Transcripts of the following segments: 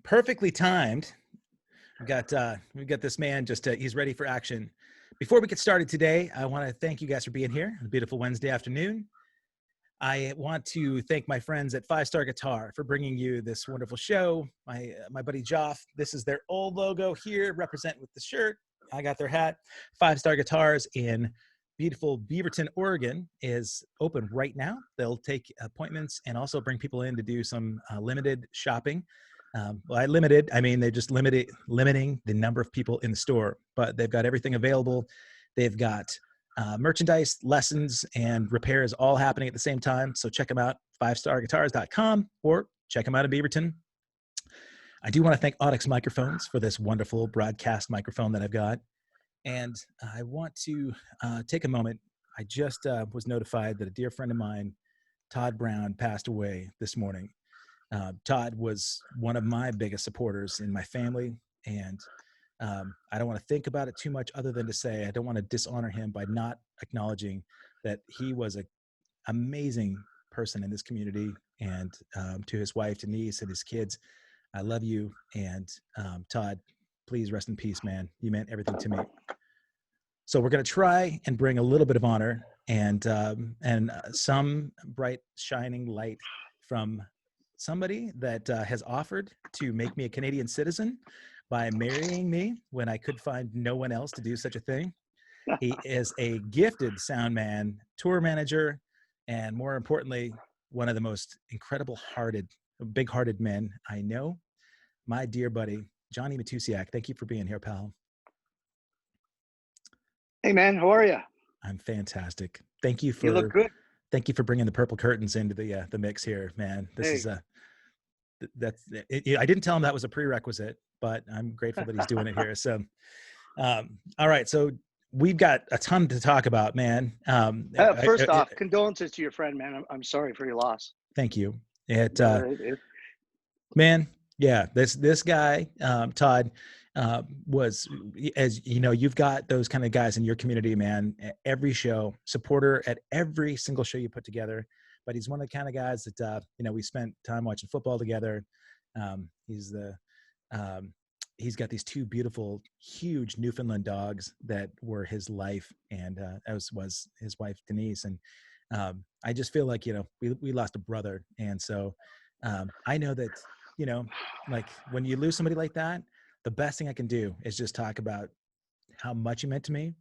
Perfectly timed. We've got this man he's ready for action. Before we get started today, I want to thank you guys for being here on a beautiful Wednesday afternoon. I want to thank my friends at 5-Star Guitar for bringing you this wonderful show. My buddy Joff, this is their old logo here, represent with the shirt. I got their hat. 5-Star Guitars in beautiful Beaverton, Oregon is open right now. They'll take appointments and also bring people in to do some limited shopping. By limited, I mean they're just limiting the number of people in the store, but they've got everything available. They've got merchandise, lessons, and repairs all happening at the same time. So check them out, 5starguitars.com, or check them out in Beaverton. I do want to thank Audix Microphones for this wonderful broadcast microphone that I've got. And I want to take a moment. I just was notified that a dear friend of mine, Todd Brown, passed away this morning. Todd was one of my biggest supporters in my family, and I don't want to think about it too much other than to say I don't want to dishonor him by not acknowledging that he was an amazing person in this community. And to his wife, Denise, and his kids, I love you. And Todd, please rest in peace, man. You meant everything to me. So we're going to try and bring a little bit of honor and some bright shining light from somebody that has offered to make me a Canadian citizen by marrying me when I could find no one else to do such a thing. He is a gifted sound man, tour manager, and more importantly, one of the most big-hearted men I know. My dear buddy, Johnny MATUSIAK. Thank you for being here, pal. Hey, man, how are you? I'm fantastic. Thank you for. You look good. Thank you for bringing the purple curtains into the mix here, man. This is I didn't tell him that was a prerequisite, but I'm grateful that he's doing it here. So, all right. So we've got a ton to talk about, man. First off, condolences to your friend, man. I'm sorry for your loss. Thank you. Man, yeah, this guy, Todd, was, as you know, you've got those kind of guys in your community, man. Every show, supporter at every single show you put together. But he's one of the kind of guys that we spent time watching football together. He's got these two beautiful, huge Newfoundland dogs that were his life, and as was his wife Denise. And I just feel like we lost a brother, and so I know that like when you lose somebody like that, the best thing I can do is just talk about how much he meant to me,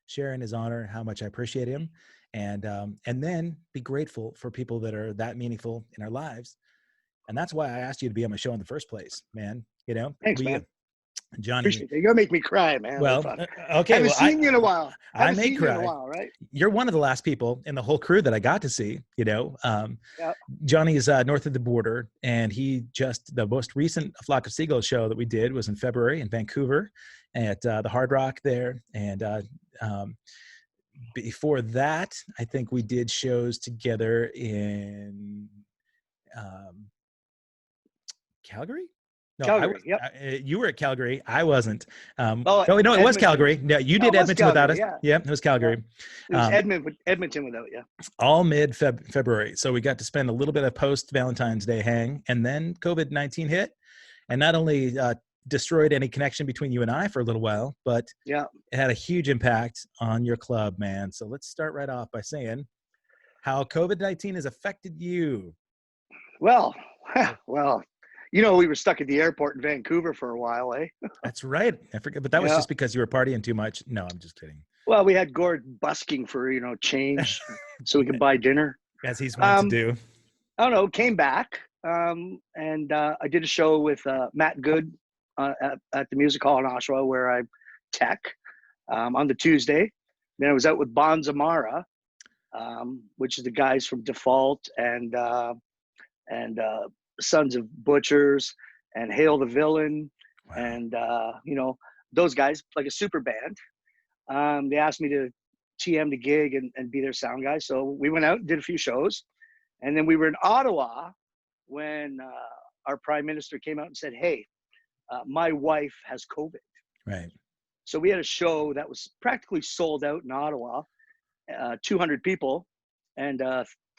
share in his honor, how much I appreciate him, and then be grateful for people that are that meaningful in our lives. And that's why I asked you to be on my show in the first place, man. Thanks, man. Johnny, appreciate it. You're gonna make me cry, man. Well, okay. I haven't seen you in a while. I may cry. You in a while, right? You're one of the last people in the whole crew that I got to see. Johnny is north of the border, and the most recent Flock of Seagulls show that we did was in February in Vancouver at the Hard Rock there. And before that, I think we did shows together in Calgary. No, Calgary, you were at Calgary. I wasn't. It was Calgary. No, you did Edmonton without us. Yeah, it was Calgary. Yeah. It was Edmonton without you. All mid-February. So we got to spend a little bit of post-Valentine's Day hang, and then COVID-19 hit, and not only destroyed any connection between you and I for a little while, but it had a huge impact on your club, man. So let's start right off by saying how COVID-19 has affected you. Well. We were stuck at the airport in Vancouver for a while, eh? That's right. I forget, but that was just because you were partying too much. No, I'm just kidding. Well, we had Gord busking for, change so we could buy dinner. As he's wont to do. I don't know, came back, and I did a show with Matt Good at the Music Hall in Oshawa, where I tech on the Tuesday. Then I was out with Bonzamara, which is the guys from Default and Sons of Butchers and Hail the Villain. Wow. And those guys, like a super band. They asked me to TM the gig and be their sound guy, so we went out and did a few shows, and then we were in Ottawa when our prime minister came out and said, hey, my wife has COVID. Right. So we had a show that was practically sold out in Ottawa, 200 people, and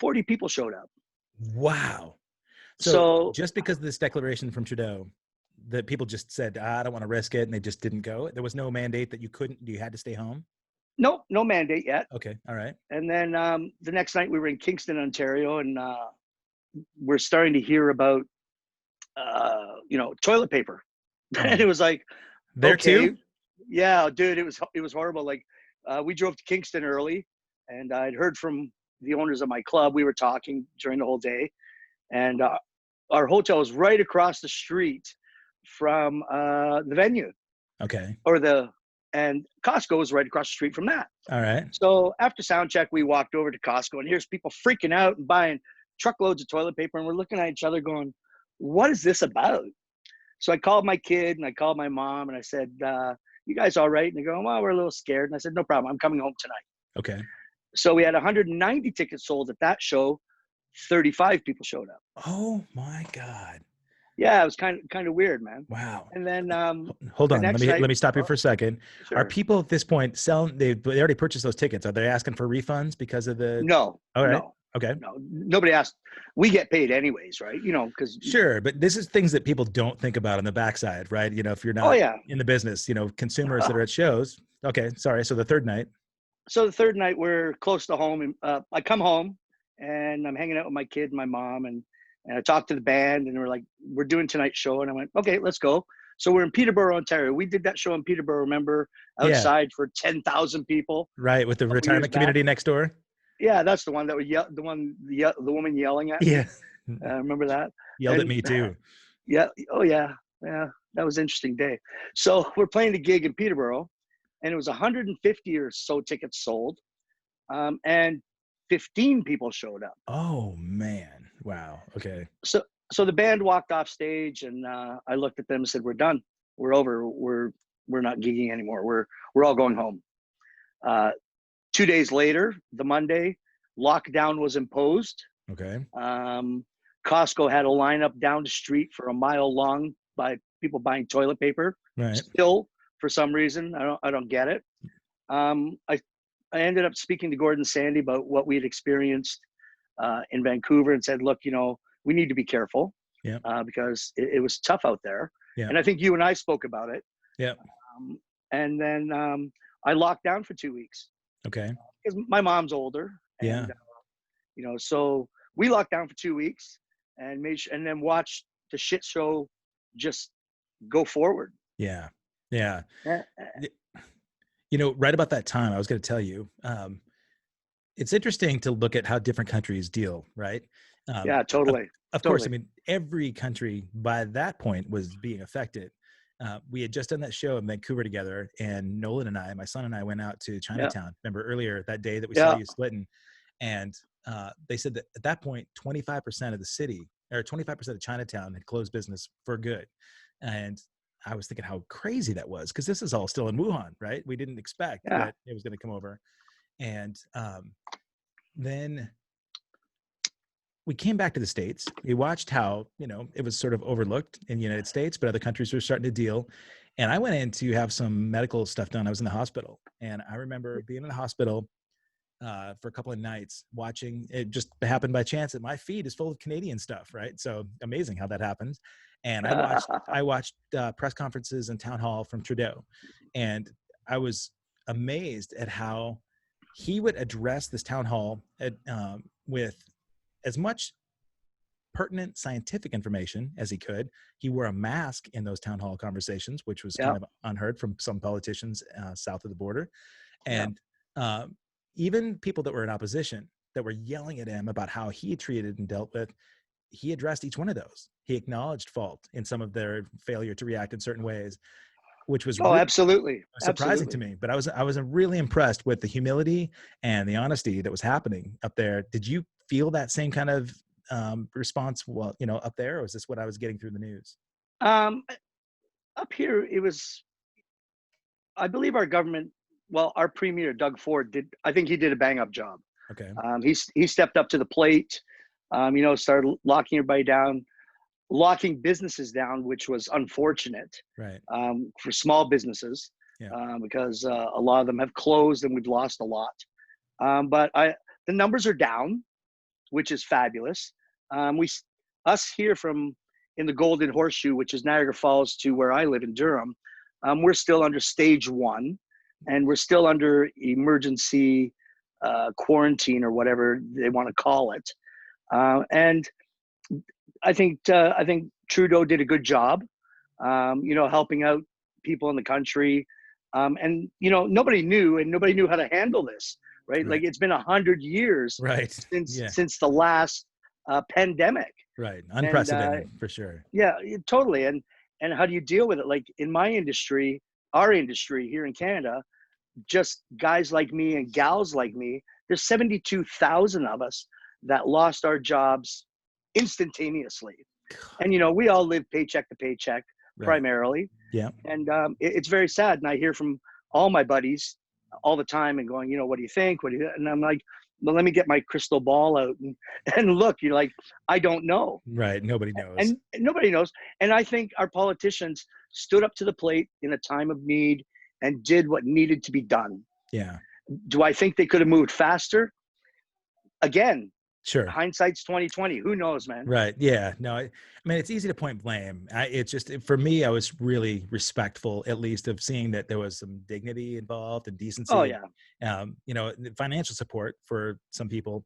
40 people showed up. Wow. So just because of this declaration from Trudeau, that people just said, I don't want to risk it, and they just didn't go? There was no mandate that you had to stay home? No mandate yet. Okay. All right. And then the next night we were in Kingston, Ontario, and we're starting to hear about, toilet paper. And it was like, There okay, too? yeah, dude, it was horrible. Like, we drove to Kingston early, and I'd heard from the owners of my club. We were talking during the whole day, and our hotel was right across the street from the venue, Okay. and Costco was right across the street from that. All right. So after sound check, we walked over to Costco, and here's people freaking out and buying truckloads of toilet paper, and we're looking at each other going, what is this about? So I called my kid and I called my mom and I said, you guys all right? And they go, well, we're a little scared. And I said, no problem. I'm coming home tonight. Okay. So we had 190 tickets sold at that show. 35 people showed up. Oh my God. Yeah, it was kind of weird, man. Wow. And then hold on. next Let night- me stop you for a second. Sure. Are people at this point selling? They already purchased those tickets. Are they asking for refunds because of the? No. All right. No. Okay. No. Nobody asked. We get paid anyways, right? Because Sure, but this is things that people don't think about on the backside, right? If you're not Oh yeah. in the business, consumers that are at shows. Okay, sorry. So the third night. So the third night we're close to home, and I come home and I'm hanging out with my kid and my mom, and I talked to the band, and we're like, we're doing tonight's show, and I went, okay, let's go. So we're in Peterborough, Ontario. We did that show in Peterborough, remember, outside for 10,000 people. Right, with the retirement community next door. Yeah, that's the one that would yell, the woman yelling at me. Yeah, remember that? Yelled at me too. Yeah. Oh yeah. Yeah. That was an interesting day. So we're playing the gig in Peterborough, and it was 150 or so tickets sold, and 15 people showed up. Oh man! Wow. Okay. So the band walked off stage, and I looked at them and said, "We're done. We're over. We're not gigging anymore. We're all going home." 2 days later, the Monday, lockdown was imposed. Okay. Costco had a lineup down the street for a mile long by people buying toilet paper. Right. Still, for some reason, I don't get it. I ended up speaking to Gordon Sandy about what we had experienced in Vancouver, and said, look, we need to be careful. Yeah. Because it was tough out there. Yeah. And I think you and I spoke about it. Yeah. And then I locked down for 2 weeks. Okay. Because my mom's older. And, Yeah. So we locked down for 2 weeks and and then watched the shit show just go forward. Yeah. Yeah. Right about that time, I was going to tell you, it's interesting to look at how different countries deal, right? Yeah, totally. Of course, I mean, every country by that point was being affected. We had just done that show in Vancouver together, and Nolan and I, my son and I, went out to Chinatown. Remember earlier that day that we saw you splitting, and they said that at that point, 25% of the city, or 25% of Chinatown, had closed business for good. And I was thinking how crazy that was, because this is all still in Wuhan, right? We didn't expect that it was going to come over. And then we came back to the States. We watched how, it was sort of overlooked in the United States, but other countries were starting to deal. And I went in to have some medical stuff done. I was in the hospital. And I remember being in the hospital for a couple of nights, watching. It just happened by chance that my feed is full of Canadian stuff, right? So amazing how that happens. And I watched press conferences and town hall from Trudeau. And I was amazed at how he would address this town hall with as much pertinent scientific information as he could. He wore a mask in those town hall conversations, which was kind of unheard from some politicians south of the border. And even people that were in opposition that were yelling at him about how he treated and dealt with, he addressed each one of those. He acknowledged fault in some of their failure to react in certain ways, which was really absolutely surprising to me. But I was really impressed with the humility and the honesty that was happening up there. Did you feel that same kind of response up there, or was this what I was getting through the news? Up here, it was, I believe our government, our premier, Doug Ford, I think he did a bang up job. Okay. He stepped up to the plate, started locking everybody down, locking businesses down, which was unfortunate, right? For small businesses, because a lot of them have closed and we've lost a lot. But the numbers are down, which is fabulous. Us here from in the Golden Horseshoe, which is Niagara Falls to where I live in Durham, we're still under stage 1, and we're still under emergency quarantine or whatever they want to call it. And I think Trudeau did a good job, helping out people in the country. And nobody knew how to handle this, right? Right. Like, it's been 100 years Right. Yeah. since the last pandemic. Right. And Unprecedented for sure. yeah, totally. And how do you deal with it? Like, in my industry, our industry here in Canada, just guys like me and gals like me, there's 72,000 of us that lost our jobs instantaneously. And we all live paycheck to paycheck Right. primarily. Yeah. And it's very sad. And I hear from all my buddies all the time and going, what do you think? And I'm like, well, let me get my crystal ball out and look. You're like, I don't know. Right. Nobody knows. And nobody knows. And I think our politicians stood up to the plate in a time of need and did what needed to be done. Yeah. Do I think they could have moved faster? Again, Sure. hindsight's 2020. Who knows, man? Right. Yeah. No, I mean, it's easy to point blame. It's just, for me, I was really respectful, at least, of seeing that there was some dignity involved and decency. Oh, yeah. Financial support for some people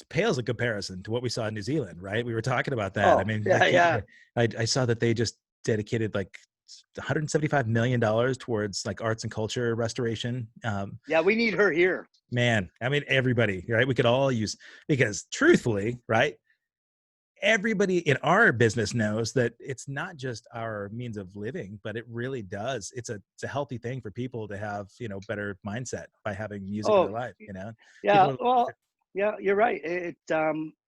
pales in comparison to what we saw in New Zealand, right? We were talking about that. Oh, I mean, yeah. I saw that they just dedicated like $175 million towards like arts and culture restoration. Yeah, we need her here. Man, I mean, everybody, right? We could all use, because truthfully, right? Everybody in our business knows that it's not just our means of living, but it really does. It's a healthy thing for people to have, better mindset by having music in their life, Yeah, People, well, yeah, you're right.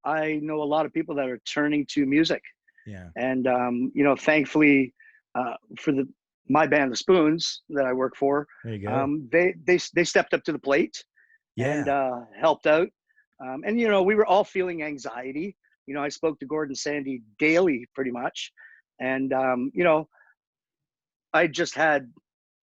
I know a lot of people that are turning to music. yeah. And, thankfully, for my band, The Spoons, that I work for, There you go. They stepped up to the plate. Yeah. And helped out. And, we were all feeling anxiety. I spoke to Gordon Sandy daily, pretty much. And, I just had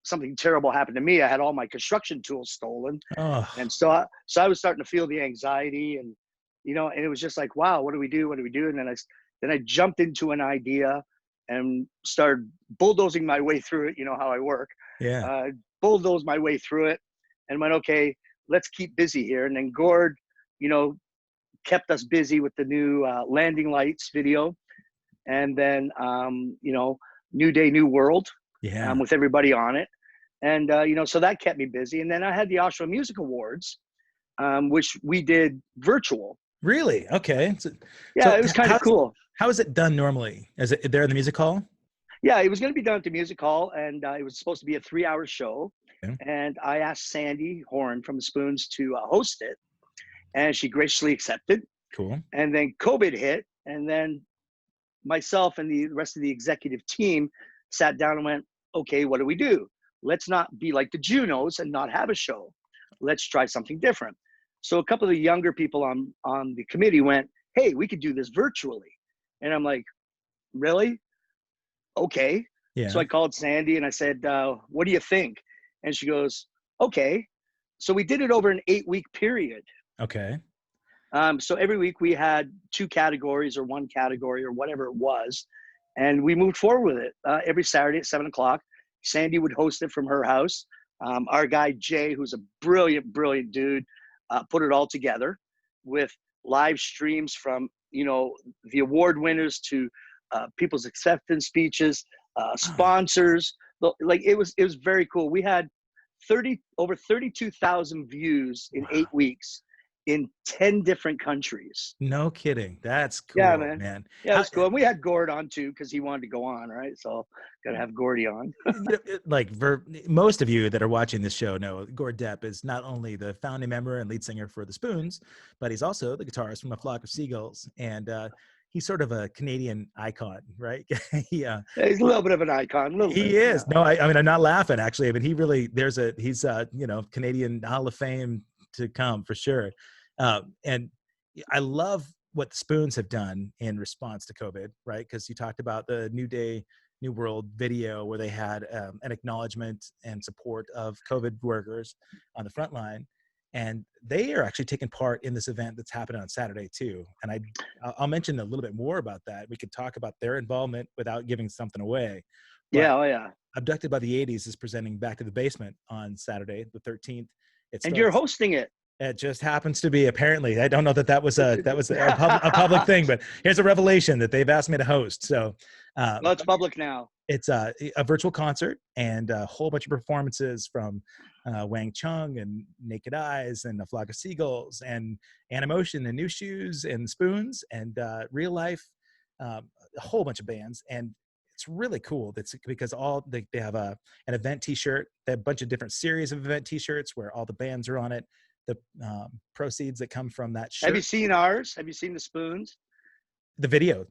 something terrible happen to me. I had all my construction tools stolen. Oh, And so I was starting to feel the anxiety, and, and it was just like, wow, what do we do? What do we do? And then I jumped into an idea and started bulldozing my way through it. You know how I work. yeah. Bulldozed my way through it and went, okay, let's keep busy here. And then Gord, kept us busy with the new landing lights video. And then, New Day, New World, Yeah. with everybody on it. And, so that kept me busy. And then I had the Oshawa Music Awards, which we did virtual. Really? Okay. Yeah, it was kind of cool. How is it done normally? Is it there in the music hall? Yeah, it was going to be done at the music hall, and it was supposed to be a 3-hour show. Okay. And I asked Sandy Horn from the Spoons to host it, and she graciously accepted. Cool. And then COVID hit, and then myself and the rest of the executive team sat down and went, okay, what do we do? Let's not be like the Junos and not have a show. Let's try something different. So a couple of the younger people on the committee went, hey, we could do this virtually. And I'm like, really? Okay. Yeah. So I called Sandy and I said, what do you think? And she goes, okay. So we did it over an 8-week period. Okay. So every week we had 2 categories or 1 category or whatever it was. And we moved forward with it every Saturday at 7:00. Sandy would host it from her house. Our guy, Jay, who's a brilliant, brilliant dude, put it all together with live streams from, the award winners to people's acceptance speeches, sponsors. Like, it was very cool. We had over 32,000 views in 8 weeks in 10 different countries. No kidding. That's cool, Yeah, man. Yeah, it was cool. And we had Gord on too, because he wanted to go on, right? So got to have Gordy on. Like, most of you that are watching this show know Gord Depp is not only the founding member and lead singer for the Spoons, but he's also the guitarist from A Flock of Seagulls. And he's sort of a Canadian icon, right? Yeah, he's a little bit of an icon. He is. Yeah. No, I mean, I'm not laughing, actually. I mean, he's Canadian Hall of Fame to come for sure. And I love what the Spoons have done in response to COVID, right? Because you talked about the New Day, New World video where they had an acknowledgement and support of COVID workers on the front line. and they are actually taking part in this event that's happening on Saturday too. And I'll mention a little bit more about that. We could talk about their involvement without giving something away. But Yeah, oh yeah. Abducted by the 80s is presenting Back to the Basement on Saturday, the 13th. It And you're starts. hosting it. It just happens to be, apparently. I don't know that was a public thing, but here's a revelation that they've asked me to host. So, Well, it's public now. it's a virtual concert and a whole bunch of performances from Wang Chung and Naked Eyes and A Flock of Seagulls and Animotion and New Shoes and Spoons and Real Life, a whole bunch of bands. And it's really cool. That's because they have an event T-shirt. They have a bunch of different series of event T-shirts where all the bands are on it. The proceeds that come from that shirt. Have you seen ours? Have you seen the Spoons? The video?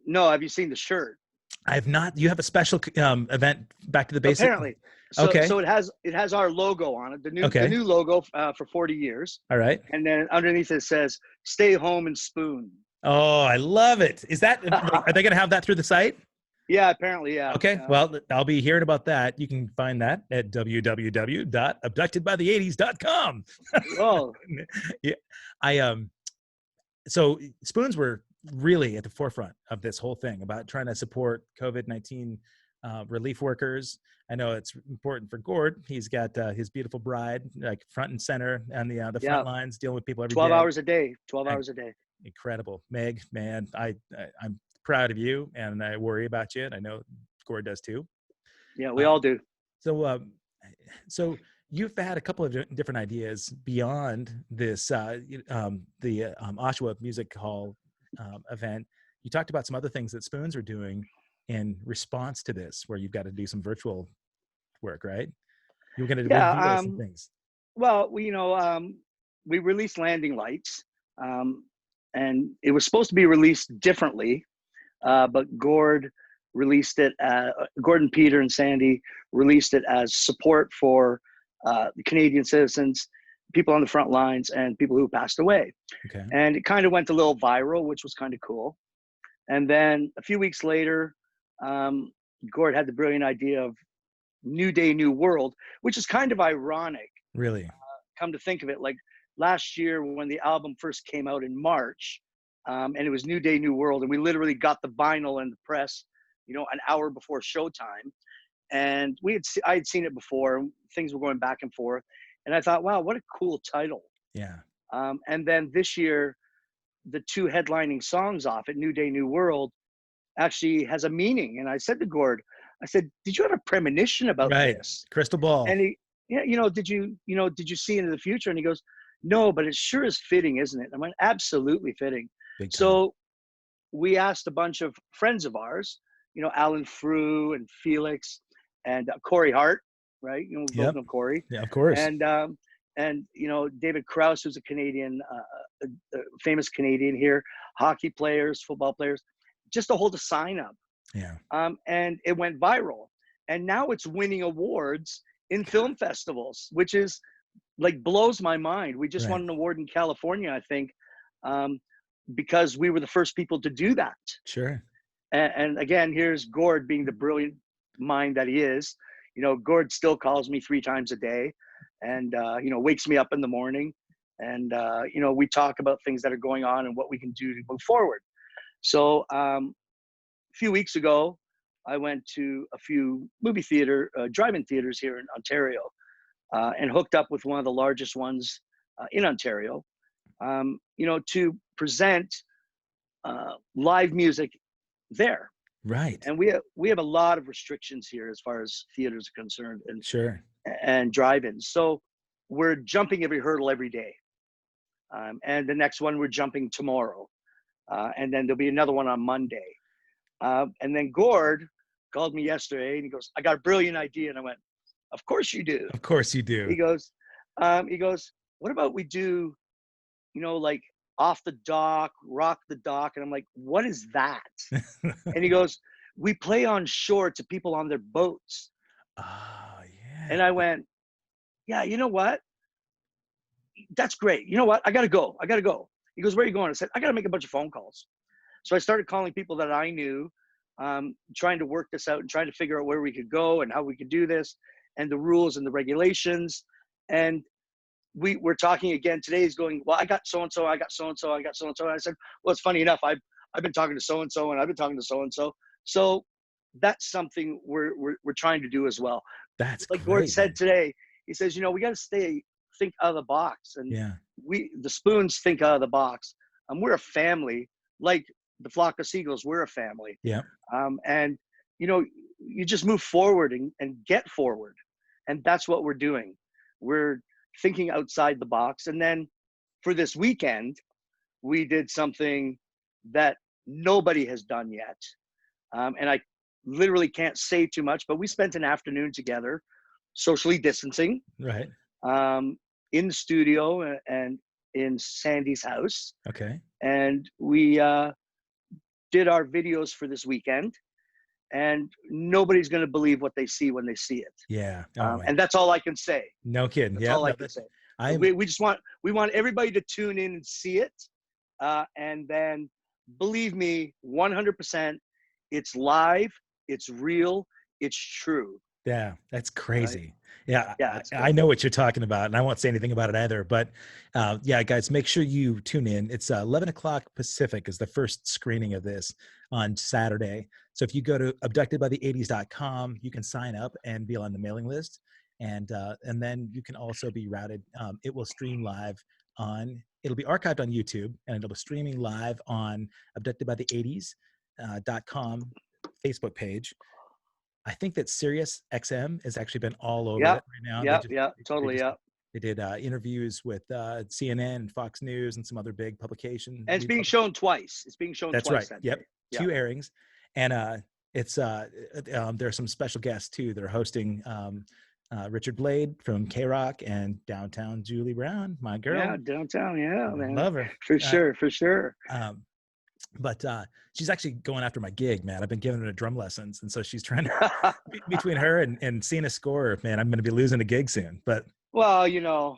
No. Have you seen the shirt? I have not. You have a special event, Back to the Basics. Apparently. So, okay. So it has our logo on it. The new logo for 40 years. All right. And then underneath it says "Stay home and spoon." Oh, I love it. Is that? Are they going to have that through the site? Yeah, apparently, yeah. Okay, well, I'll be hearing about that. You can find that at www.abductedbythe80s.com. Oh, yeah. So Spoons were really at the forefront of this whole thing about trying to support COVID-19 relief workers. I know it's important for Gord. He's got his beautiful bride like front and center on the front lines, dealing with people every 12 day. 12 hours a day. Incredible. Meg, man, I'm proud of you, and I worry about you, and I know Gord does too. Yeah, we all do. So you've had a couple of different ideas beyond this, the Oshawa Music Hall event. You talked about some other things that Spoons are doing in response to this, where you've got to do some virtual work, right? You were going to reveal some things. Well, we released Landing Lights, and it was supposed to be released differently. But Gord released it. Gordon, Peter, and Sandy released it as support for the Canadian citizens, people on the front lines, and people who passed away. Okay. And it kind of went a little viral, which was kind of cool. And then a few weeks later, Gord had the brilliant idea of New Day, New World, which is kind of ironic. Really? Come to think of it, like last year when the album first came out in March, and it was New Day, New World, and we literally got the vinyl and the press, an hour before showtime. And I had seen it before. Things were going back and forth, and I thought, wow, what a cool title. Yeah. And then this year, the two headlining songs off it, New Day, New World, actually has a meaning. And I said to Gord, did you have a premonition about this? Crystal ball. And he, did you see into the future? And he goes, no, but it sure is fitting, isn't it? I went, absolutely fitting. So we asked a bunch of friends of ours, Alan Frew and Felix and Corey Hart, right? We both know Corey. Yeah, of course. And David Krause, who's a Canadian, a famous Canadian here, hockey players, football players, just to hold a sign up. Yeah. And it went viral. And now it's winning awards in film festivals, which is like blows my mind. We just won an award in California, I think, because we were the first people to do that. Sure. And again, here's Gord being the brilliant mind that he is. Gord still calls me 3 times a day and, wakes me up in the morning. And, we talk about things that are going on and what we can do to move forward. So a few weeks ago, I went to a few movie theater, drive-in theaters here in Ontario, and hooked up with one of the largest ones in Ontario, to present live music there. Right. And we have a lot of restrictions here as far as theaters are concerned, and sure, and drive-ins. So we're jumping every hurdle every day. And the next one we're jumping tomorrow, and then there'll be another one on Monday. And then Gord called me yesterday and he goes, "I got a brilliant idea." And I went, "Of course you do." Of course you do. He goes, "What about we do, like off the dock, rock the dock?" And I'm like, "What is that?" And he goes, "We play on shore to people on their boats." Oh, yeah. And I went, "Yeah, you know what? That's great. You know what? I got to go. He goes, "Where are you going?" I said, "I got to make a bunch of phone calls." So I started calling people that I knew, trying to work this out and trying to figure out where we could go and how we could do this and the rules and the regulations. And we're talking again today. He's going, well, I got so and so, I got so and so, I got so and so. And I said, well, it's funny enough. I've been talking to so and so, and I've been talking to so and so. So that's something we're trying to do as well. That's Like Gord great, said man. today, he says, we got to think out of the box, and Yeah. the Spoons think out of the box. We're a family, like the Flock of Seagulls. We're a family, Yeah. and you just move forward and get forward, and that's what we're doing. We're thinking outside the box, and then for this weekend, we did something that nobody has done yet, and I literally can't say too much, but we spent an afternoon together, socially distancing, Right. in the studio and in Sandy's house. Okay. And we did our videos for this weekend, and nobody's going to believe what they see when they see it. Yeah. Oh my. And that's all I can say. No kidding. That's Yeah. all I No, can say. I'm We want everybody to tune in and see it. And then believe me, 100%, it's live, it's real, it's true. Yeah, that's Right? crazy. Yeah, Yeah, it's I cool. know what you're talking about, and I won't say anything about it either. But yeah, guys, make sure you tune in. It's 11 o'clock Pacific is the first screening of this on Saturday. So if you go to abductedbythe80s.com, you can sign up and be on the mailing list, and then you can also be routed. It will stream live on. It'll be archived on YouTube, and it'll be streaming live on abductedbythe80s.com Facebook page. I think that Sirius XM has actually been all over it Yeah, right now. yeah, yeah, totally, yeah. They did interviews with CNN and Fox News and some other big publication. And it's being shown twice. It's being shown That's twice right. that Yep, day. Yeah. 2 airings, and there are some special guests too. They're hosting Richard Blade from K Rock and Downtown Julie Brown, my girl. Yeah, downtown. Yeah, man. Love her For sure, for sure. But she's actually going after my gig, man. I've been giving her drum lessons, and so she's trying to between her and seeing a score, man, I'm going to be losing a gig soon. But well, yeah.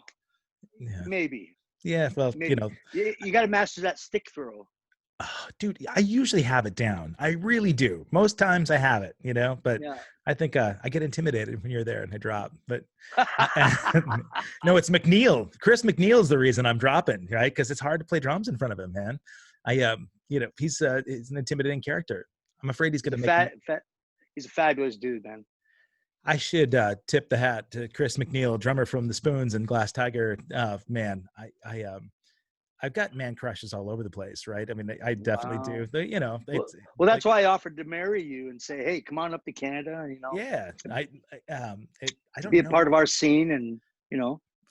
maybe. Yeah, well, maybe. You got to master that stick throw. Oh, dude, I usually have it down. I really do. Most times I have it, but Yeah. I think I get intimidated when you're there and I drop. But no, it's McNeil. Chris McNeil's the reason I'm dropping, right? Because it's hard to play drums in front of him, man. He's an intimidating character. I'm afraid he's going to make he's a fabulous dude, man. I should tip the hat to Chris McNeil, drummer from the Spoons and Glass Tiger. Man, I've got man crushes all over the place, right? I mean, I definitely do. But, well, that's why I offered to marry you and say, hey, come on up to Canada. Yeah, I don't be a know. part of our scene, and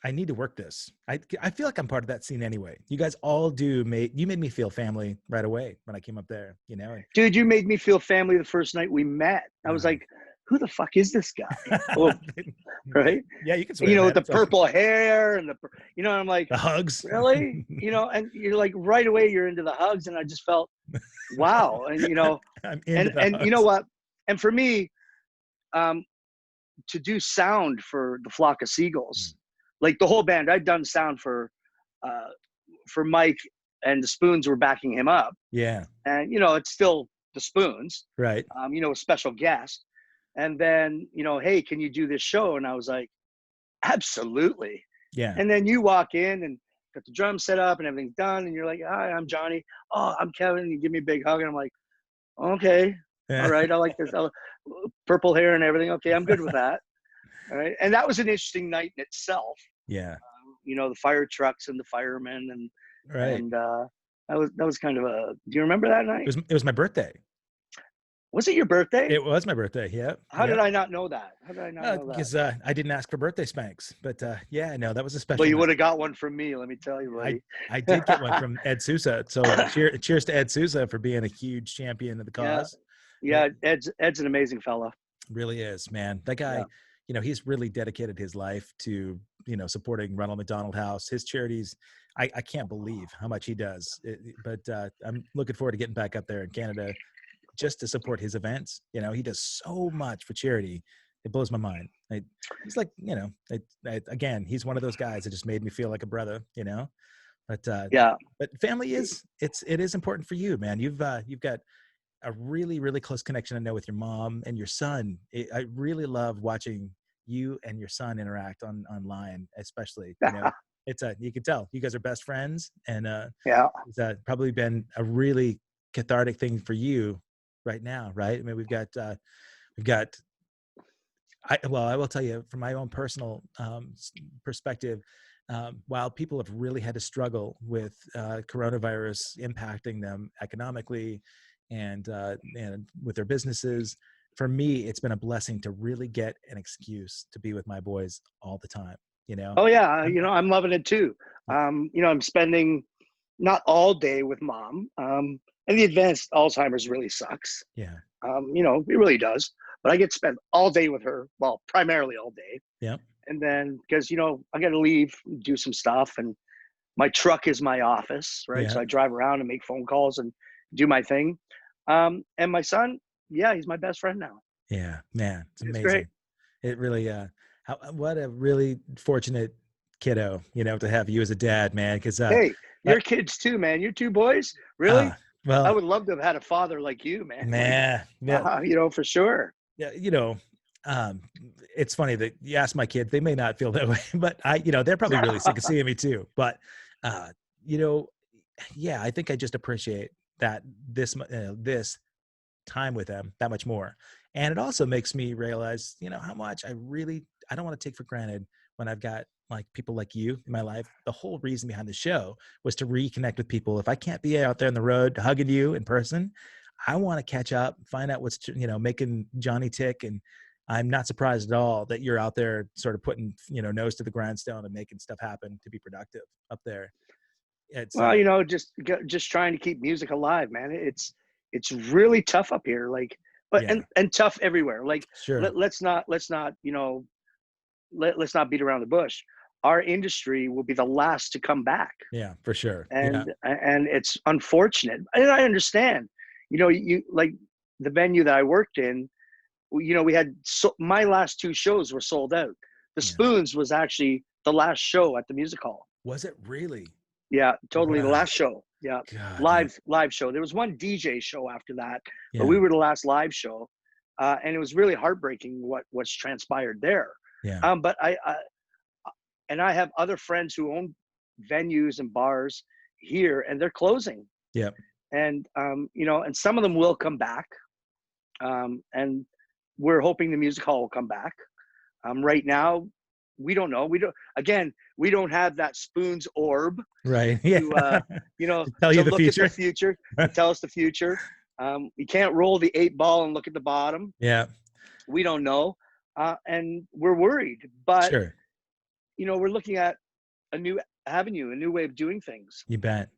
I need to work this. I feel like I'm part of that scene anyway. You guys all do. You made me feel family right away when I came up there. Dude, you made me feel family the first night we met. I was like, who the fuck is this guy? Well, right? Yeah, you can swear with the purple hair and I'm like, the hugs. Really? And you're like, right away you're into the hugs, and I just felt, wow. And I'm into the and hugs. you know what? And for me, to do sound for the Flock of Seagulls, like the whole band, I'd done sound for Mike, and the Spoons were backing him up. Yeah. And it's still the Spoons, right? A special guest. And then, hey, can you do this show? And I was like, absolutely. Yeah. And then you walk in and got the drum set up and everything's done. And you're like, hi, I'm Johnny. Oh, I'm Kevin. And you give me a big hug. And I'm like, okay, all right. I like this. Purple hair and everything. Okay, I'm good with that. All right. And that was an interesting night in itself. Yeah. The fire trucks and the firemen and right. And that was kind of a. Do you remember that night? It was my birthday. Was it your birthday? It was my birthday. Yeah. How did I not know that? How did I not know that? Because I didn't ask for birthday spanks, but yeah, no, that was a special. Well, you would have got one from me. Let me tell you, buddy. I did get one from Ed Sousa. So cheers to Ed Sousa for being a huge champion of the cause. Yeah, Ed's an amazing fella. Really is, man. That guy, he's really dedicated his life to supporting Ronald McDonald House, his charities. I can't believe how much he does. But I'm looking forward to getting back up there in Canada, just to support his events. He does so much for charity. It blows my mind. He's like, again, he's one of those guys that just made me feel like a brother, but but family it is important for you, man. You've got a really, really close connection, I know, with your mom and your son. I really love watching you and your son interact online, especially, it's you can tell you guys are best friends, and Yeah. it's probably been a really cathartic thing for you right now, right? I mean, we've got well, I will tell you from my own personal perspective, while people have really had to struggle with coronavirus impacting them economically and with their businesses, for me, it's been a blessing to really get an excuse to be with my boys all the time. You know, Oh yeah, I'm, I'm loving it too. yeah, I'm spending not all day with mom. And the advanced Alzheimer's really sucks. yeah, It really does. But I get to spend all day with her. Well, primarily all day. yeah, And then because I got to leave, do some stuff, and my truck is my office, right? yeah, So I drive around and make phone calls and do my thing. And my son, yeah, he's my best friend now. yeah, man, it's It's great. amazing. It really, what a really fortunate kiddo, to have you as a dad, man. Because Hey, your kids too, man. Your two boys, really? I well, would love to have had a father like you, man. Like, man, yeah, for sure. yeah, um, it's funny that you ask my kids, they may not feel that way, but they're probably really sick of seeing me too. But, uh, you know, yeah, I think I just appreciate that this time with them that much more. And it also makes me realize, how much I don't want to take for granted when I've got like people like you in my life. The whole reason behind the show was to reconnect with people. If I can't be out there on the road hugging you in person, I want to catch up, find out what's, making Johnny tick. And I'm not surprised at all that you're out there sort of putting, nose to the grindstone and making stuff happen to be productive up there. It's Well, just trying to keep music alive, man. It's really tough up here, like, but yeah, and tough everywhere. Like, sure. let's not beat around the bush. Our industry will be the last to come back, Yeah, for sure. Yeah. and it's unfortunate. And I understand. You like the venue that I worked in. We had my last two shows were sold out. The Yeah. Spoons was actually the last show at the music hall. Was it really? Yeah, totally. The Wow. last show. Yeah. God, man. Live show. There was one DJ show after that, but Yeah. we were the last live show. And it was really heartbreaking what's transpired there. Yeah. But I have other friends who own venues and bars here, and they're closing. Yep. And and some of them will come back. And we're hoping the music hall will come back. Right now, we don't know. We don't have that Spoon's orb Right. Yeah. to To tell you to the look at future. the future, to tell us the future. We can't roll the 8 ball and look at the bottom. Yeah. We don't know, and we're worried. But Sure. we're looking at a new avenue, a new way of doing things, You bet.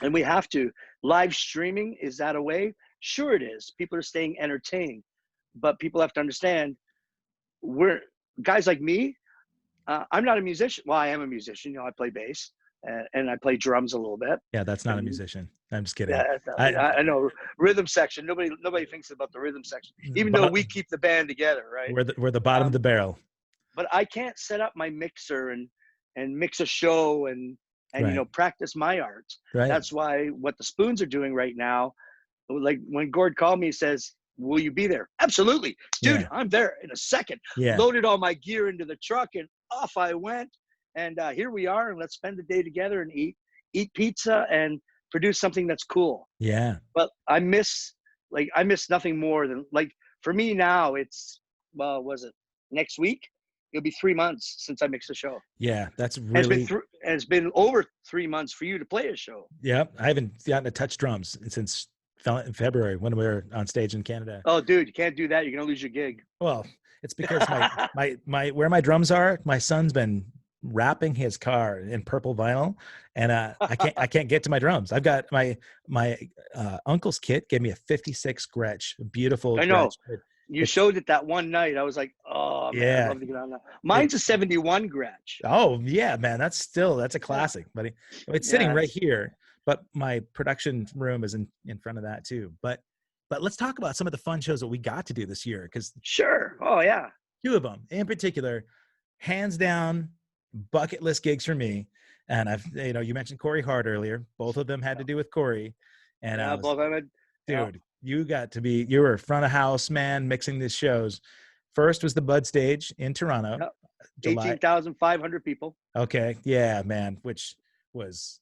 and we have to. Live streaming, is that a way? Sure, it is. People are staying entertained, but people have to understand we're guys like me. I'm not a musician. Well, I am a musician. I play bass and I play drums a little bit. Yeah, that's not a And musician. I'm just kidding. yeah, I I know rhythm section. Nobody thinks about the rhythm section, even though we keep the band together, right? we're the bottom of the barrel. But I can't set up my mixer and mix a show and Right. practice my art. Right. That's why what the Spoons are doing right now. Like when Gord called me, he says, "Will you be there?" Absolutely, dude. Yeah. I'm there in a second. Yeah. Loaded all my gear into the truck and off I went. And here we are, and let's spend the day together and eat pizza and produce something that's cool. Yeah. But I miss nothing more than, like, for me now it's, well, was it next week? It'll be 3 months since I mixed a show. Yeah. That's And really. it's been over 3 months for you to play a show. Yeah. I haven't gotten to touch drums since February when we were on stage in Canada. Oh, dude, you can't do that. You're gonna lose your gig. Well, it's because my where my drums are, my son's been wrapping his car in purple vinyl, and I can't get to my drums. I've got my uncle's kit gave me a 56 Gretsch, beautiful I know. Gretsch. You showed it that one night. I was like, oh man, Yeah. I'd love to get on that. Mine's a 71 Gretsch. Oh yeah, man, that's a classic, buddy. It's sitting right here, but my production room is in front of that too. But let's talk about some of the fun shows that we got to do this year, because Sure. Oh yeah. 2 of them in particular, hands down, bucket list gigs for me. And I've, you mentioned Corey Hart earlier. Both of them had to do with Corey. And I was, both of them. dude, you were front of house man mixing these shows. First was the Bud Stage in Toronto. July. 18,500 people. Okay. Yeah, man, which was,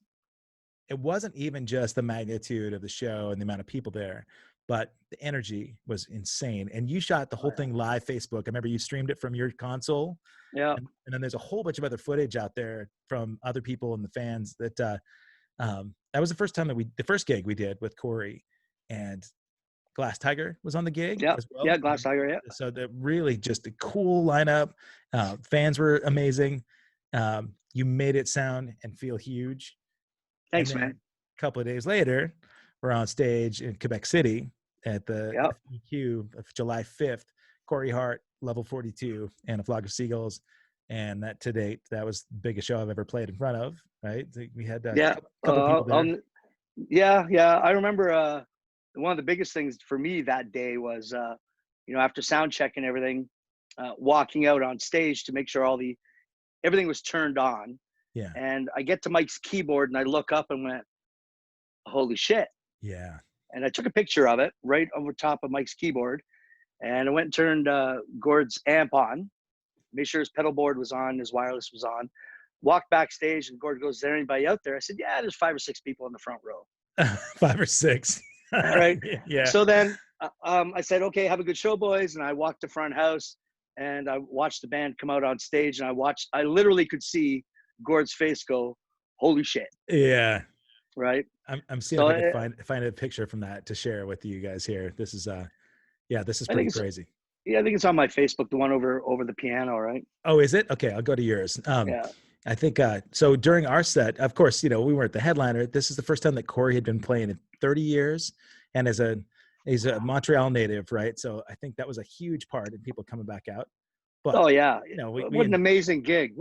it wasn't even just the magnitude of the show and the amount of people there, but the energy was insane. And you shot the Oh, whole thing live Facebook. I remember you streamed it from your console. yeah. And then there's a whole bunch of other footage out there from other people and the fans that that was the first time that the first gig we did with Corey, and Glass Tiger was on the gig Yeah. as well. Yeah. Glass Tiger. Yeah. So that really just a cool lineup. Fans were amazing. You made it sound and feel huge. And Thanks, then man. a couple of days later, we're on stage in Quebec City at the Yep. FEQ of July 5th. Corey Hart, Level 42, and a Flock of Seagulls. And that to date, that was the biggest show I've ever played in front of, right? We had a Yeah. couple people there. Yeah. Yeah. I remember one of the biggest things for me that day was, after sound check and everything, walking out on stage to make sure everything was turned on. Yeah. And I get to Mike's keyboard and I look up and went, holy shit. Yeah. And I took a picture of it right over top of Mike's keyboard. And I went and turned Gord's amp on, made sure his pedal board was on, his wireless was on. Walked backstage and Gord goes, is there anybody out there? I said, yeah, there's 5 or 6 people in the front row. 5 or 6. Right. Yeah. So then I said, okay, have a good show, boys. And I walked to front house and I watched the band come out on stage, and I literally could see Gord's face go, holy shit. Yeah. Right. I'm seeing if I can find a picture from that to share with you guys here. This is this is pretty crazy. Yeah, I think it's on my Facebook, the one over the piano, right? Oh, is it? Okay, I'll go to yours. Yeah. I think so during our set, of course, we weren't the headliner. This is the first time that Corey had been playing in 30 years, and he's a Montreal native, right? So I think that was a huge part in people coming back out. But oh yeah, what an amazing gig!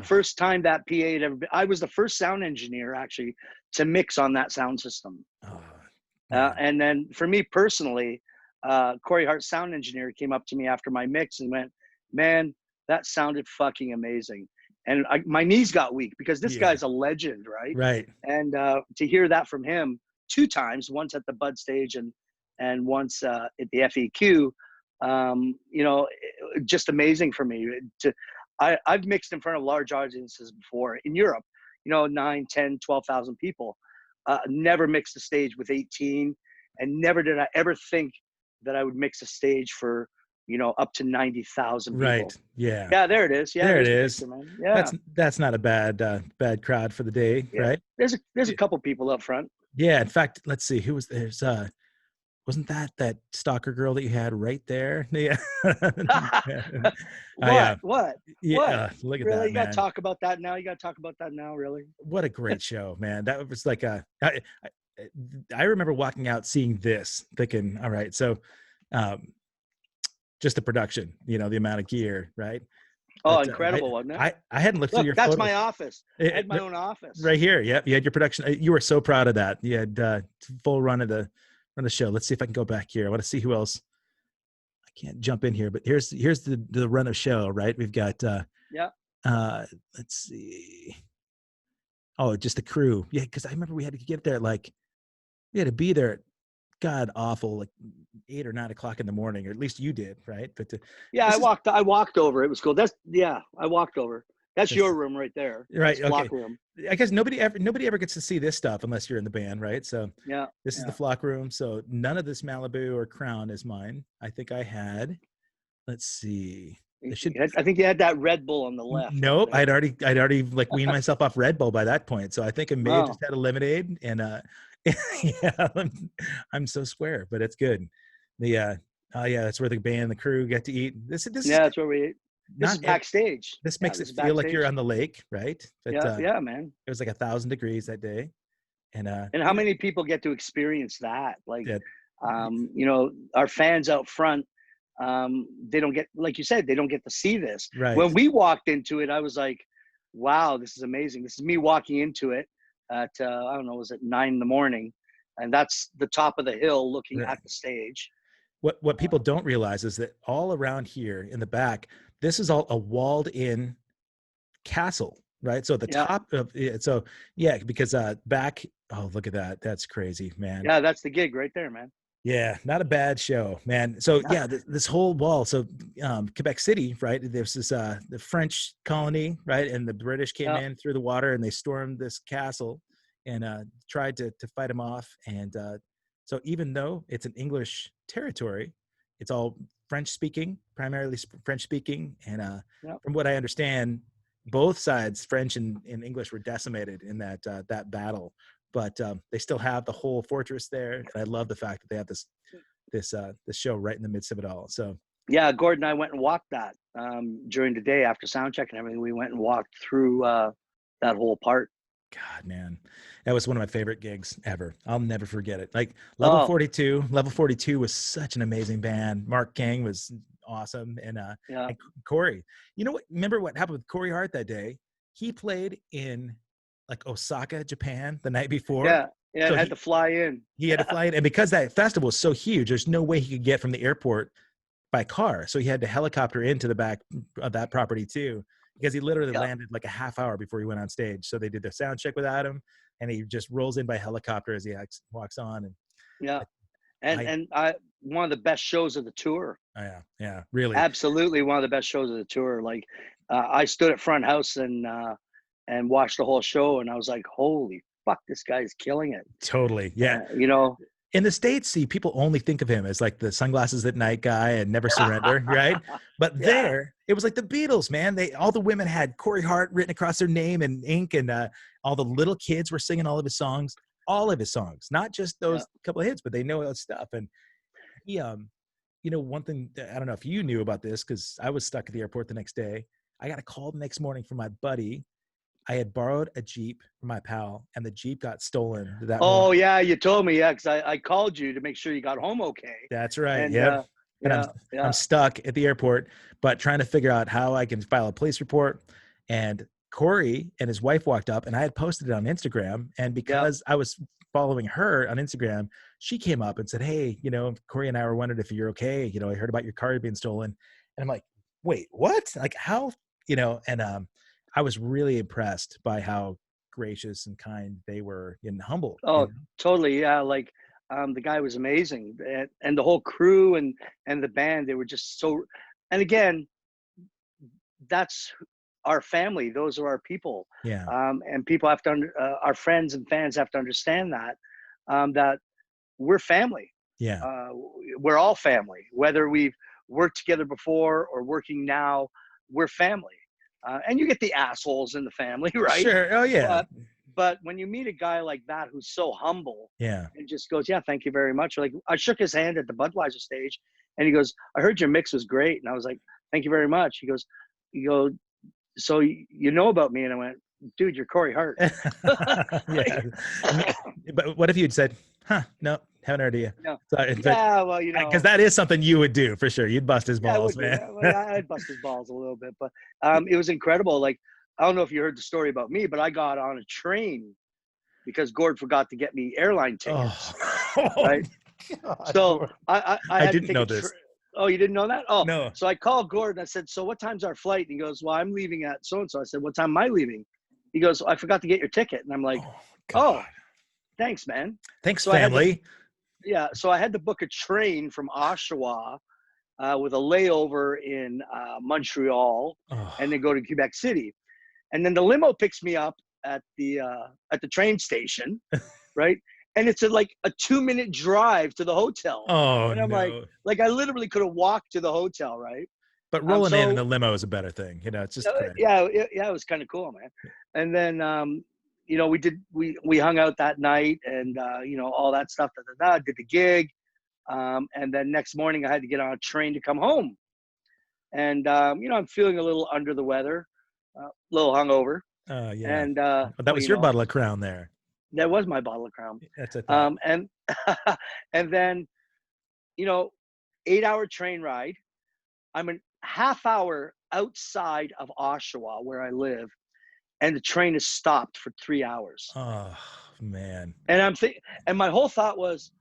First time that PA had ever been. I was the first sound engineer actually to mix on that sound system. And then for me personally, Corey Hart's sound engineer came up to me after my mix and went, "Man, that sounded fucking amazing." And my knees got weak because this guy's a legend, right? Right. And to hear that from him 2 times, once at the Bud stage and once at the FEQ, just amazing for me. I've mixed in front of large audiences before in Europe, 9, 10, 12,000 people. Never mixed a stage with 18, and never did I ever think that I would mix a stage for, up to 90,000 people. Right. Yeah. Yeah, there it is. Yeah, there it is. Picture, man. Yeah. That's not a bad crowd for the day, right? There's a couple people up front. Yeah. In fact, let's see who was there's wasn't that stalker girl that you had right there? Yeah. What? Yeah. Look at really? that. You got to talk about that now. Really? What a great show, man. That was like I remember walking out seeing this thinking, all right, so just the production, the amount of gear, right? Oh, but, incredible, wasn't it? I hadn't looked through your that's photos. My office. I had my own office. Right here. Yep. You had your production. You were so proud of that. You had full run of the show. Let's see if I can go back here. I want to see who else. I can't jump in here, but here's the run of show, right? We've got let's see. Oh, just the crew. Yeah, because I remember we had to get there we had to be there at god awful 8 or 9 o'clock in the morning, or at least you did, right? But I walked over. It was cool. I walked over. That's your room right there. Right. Okay. Flock room. I guess nobody ever gets to see this stuff unless you're in the band, right? So this is the Flock room. So none of this Malibu or Crown is mine. I think I had. Let's see. I think you had that Red Bull on the left. Nope. I'd already weaned myself off Red Bull by that point. So I think I may have just had a lemonade, and yeah, I'm so square, but it's good. That's where the band and the crew get to eat. This that's where we eat. This is backstage. This makes it feel like you're on the lake, right? But, yeah, man. It was like 1,000 degrees that day, and how many people get to experience that? Our fans out front, they don't get, like you said, they don't get to see this. Right. When we walked into it, I was like, "Wow, this is amazing." This is me walking into it at I don't know, was it 9 a.m, and that's the top of the hill looking at the stage. What people don't realize is that all around here in the back, this is all a walled-in castle, right? So at the top of it, because back, oh, look at that. That's crazy, man. Yeah, that's the gig right there, man. Yeah, not a bad show, man. So Not, yeah, this whole wall. So Quebec City, right? There's this the French colony, right? And the British came yeah, in through the water and they stormed this castle and tried to fight them off. And so even though it's an English territory, it's all French speaking, primarily French speaking. And yeah. from what I understand, both sides, French and English, were decimated in that battle, but they still have the whole fortress there, and I love the fact that they have this show right in the midst of it all. So Yeah, Gordon and I went and walked that during the day after sound check and everything. We went and walked through that whole part. God, man, that was one of my favorite gigs ever. I'll never forget it. Like Oh, Level 42 was such an amazing band. Mark King was awesome, yeah, and Corey. You know what? Remember what happened with Corey Hart that day? He played in like Osaka, Japan, the night before. yeah, yeah. So And had to fly in. he had to fly in, and because that festival was so huge, there's no way he could get from the airport by car. So he had to helicopter into the back of that property too, because he literally Yeah, landed like a half hour before he went on stage. So they did the sound check without him, and he just rolls in by helicopter as he walks on. And yeah. I, And I one of the best shows of the tour. yeah, yeah, really, Absolutely, one of the best shows of the tour. Like, I stood at front house and watched the whole show, and I was like, "Holy fuck, this guy's killing it!" totally, yeah. You know, In the States, see, people only think of him as like the sunglasses at night guy and never surrender, right? But yeah, there, it was like the Beatles, man. All the women had Corey Hart written across their name in ink, and all the little kids were singing all of his songs, not just yeah. those couple of hits, but they know that stuff. And he, one thing that, I don't know if you knew about this, because I was stuck at the airport the next day. I got a call the next morning from my buddy. I had borrowed a Jeep from my pal, and the Jeep got stolen that Oh morning. yeah, you told me, yeah, because I called you to make sure you got home okay. That's right. And Yep. And yeah, I'm yeah, stuck at the airport, but trying to figure out how I can file a police report. And Corey and his wife walked up, and I had posted it on Instagram. And yeah. because I was following her on Instagram, she came up and said, "Hey, Corey and I were wondering if you're okay. I heard about your car being stolen." And I'm like, "Wait, what? Like how?" And I was really impressed by how gracious and kind they were and humble. Oh, totally. Yeah, like the guy was amazing, and the whole crew and the band, they were just so. And again, that's our family. Those are our people, Yeah. and people have to. Our friends and fans have to understand that we're family. Yeah. Uh, we're all family, whether we've worked together before or working now. We're family, and you get the assholes in the family, right? Sure. Oh yeah. But but when you meet a guy like that who's so humble Yeah. and just goes, "Yeah, thank you very much." Like I shook his hand at the Budweiser stage, and he goes, "I heard your mix was great," and I was like, "Thank you very much." "You go, so you know about me?" And I went, "Dude, you're Corey Hart." Yeah. But what if you'd said, "Huh, no, haven't heard of you." No, Sorry, but yeah, well, because that is something you would do for sure. You'd bust his yeah, I balls, would do. man. Well, yeah, I'd bust his balls a little bit, but it was incredible. Like I don't know if you heard the story about me, but I got on a train because Gord forgot to get me airline tickets, Oh, right? God, So Gord. I I had to didn't take know a this. oh, you didn't know that? Oh, No. so I called Gordon. I said, "So what time's our flight?" And he goes, "Well, I'm leaving at so and so." I said, "What time am I leaving?" He goes, "I forgot to get your ticket." And I'm like, Oh, "Oh, God. thanks, man." Thanks, So I had to family. yeah, so I had to book a train from Oshawa with a layover in Montreal, and Oh, then go to Quebec City. And then the limo picks me up at the train station, right? And it's like a 2-minute drive to the hotel. oh And I'm no. like I literally could have walked to the hotel, right? But rolling in a So limo is a better thing. It's just great. yeah, it was kind of cool, man. And then we hung out that night, and all that stuff. Did the gig, and then next morning I had to get on a train to come home. And I'm feeling a little under the weather, a little hungover, Yeah. and That well, was your bottle of Crown there. that was my bottle of Crown. That's a thought. And and then you know 8-hour train ride. I'm a half hour outside of Oshawa where I live, and the train is stopped for 3 hours. Oh man. And and my whole thought was,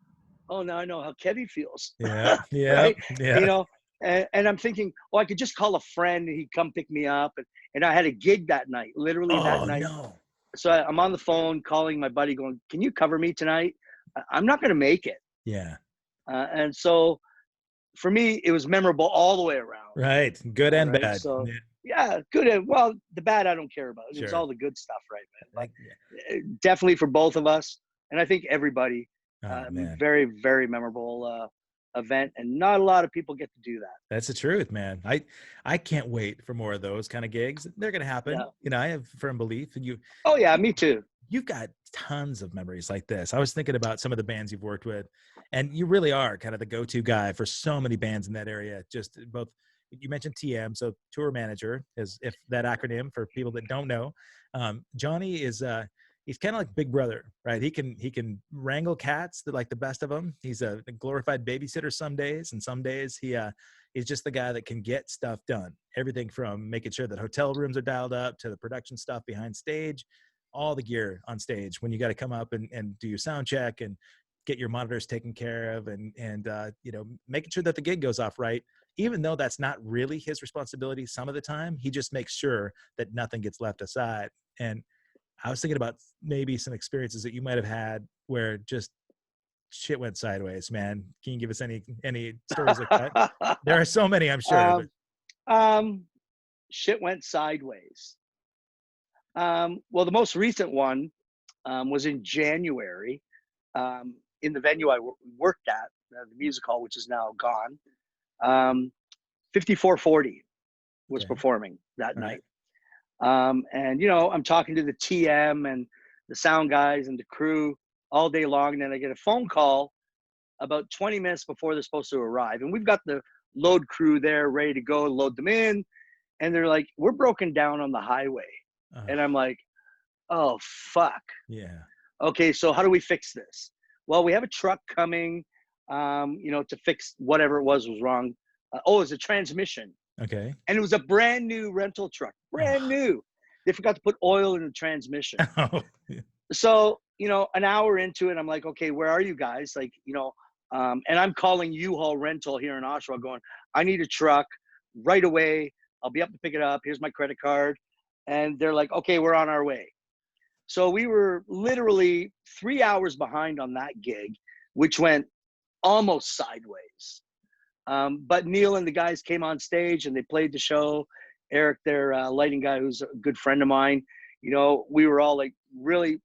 oh, now I know how Kevin feels, Yeah. Yeah. right? You Yeah. know, and I'm thinking, oh, I could just call a friend and he'd come pick me up. And I had a gig that night, literally that Oh night. no. So I'm on the phone calling my buddy, going, "Can you cover me tonight? I'm not going to make it." Yeah. And so for me, it was memorable all the way around. Right. Good All and right. bad. So Yeah, yeah, good. Well, the bad I don't care about. It was sure. all the good stuff, right, man? Yeah. But definitely for both of us, and I think everybody, Oh man. very, very memorable event, and not a lot of people get to do that. That's the truth, man. I can't wait for more of those kind of gigs. They're gonna happen. Yeah. You know, I have firm belief, and Oh yeah, me too. you've got tons of memories like this. I was thinking about some of the bands you've worked with, and you really are kind of the go-to guy for so many bands in that area. Just both, you mentioned TM, so tour manager is, if that acronym for people that don't know. Johnny is he's kind of like Big Brother, right? He can wrangle cats, that like the best of them. He's a glorified babysitter some days, and some days he's just the guy that can get stuff done. Everything from making sure that hotel rooms are dialed up to the production stuff behind stage, all the gear on stage when you got to come up and do your sound check and get your monitors taken care of, and you know, making sure that the gig goes off right. Even though that's not really his responsibility some of the time, he just makes sure that nothing gets left aside. And I was thinking about maybe some experiences that you might have had where just shit went sideways, man. Can you give us any stories like that? There are so many, I'm sure, but um, um, shit went sideways. Well, the most recent one was in January, in the venue I worked at, the music hall, which is now gone. 5440 was okay. performing that All right. night. And, you know, I'm talking to the TM and the sound guys and the crew all day long. And then I get a phone call about 20 minutes before they're supposed to arrive. And we've got the load crew there ready to go, load them in. And they're like, we're broken down on the highway. And I'm like, oh, fuck. Yeah. Okay, so how do we fix this? Well, we have a truck coming, you know, to fix whatever it was wrong. Oh, it's a transmission. Okay. And it was a brand new rental truck, brand new. They forgot to put oil in the transmission. Oh. So, you know, an hour into it, I'm like, okay, where are you guys? Like, you know, and I'm calling U-Haul Rental here in Oshawa going, I need a truck right away. I'll be up to pick it up. Here's my credit card. And they're like, okay, we're on our way. So we were literally 3 hours behind on that gig, which went almost sideways. But Neil and the guys came on stage and they played the show. Eric, their lighting guy, who's a good friend of mine, you know, we were all like really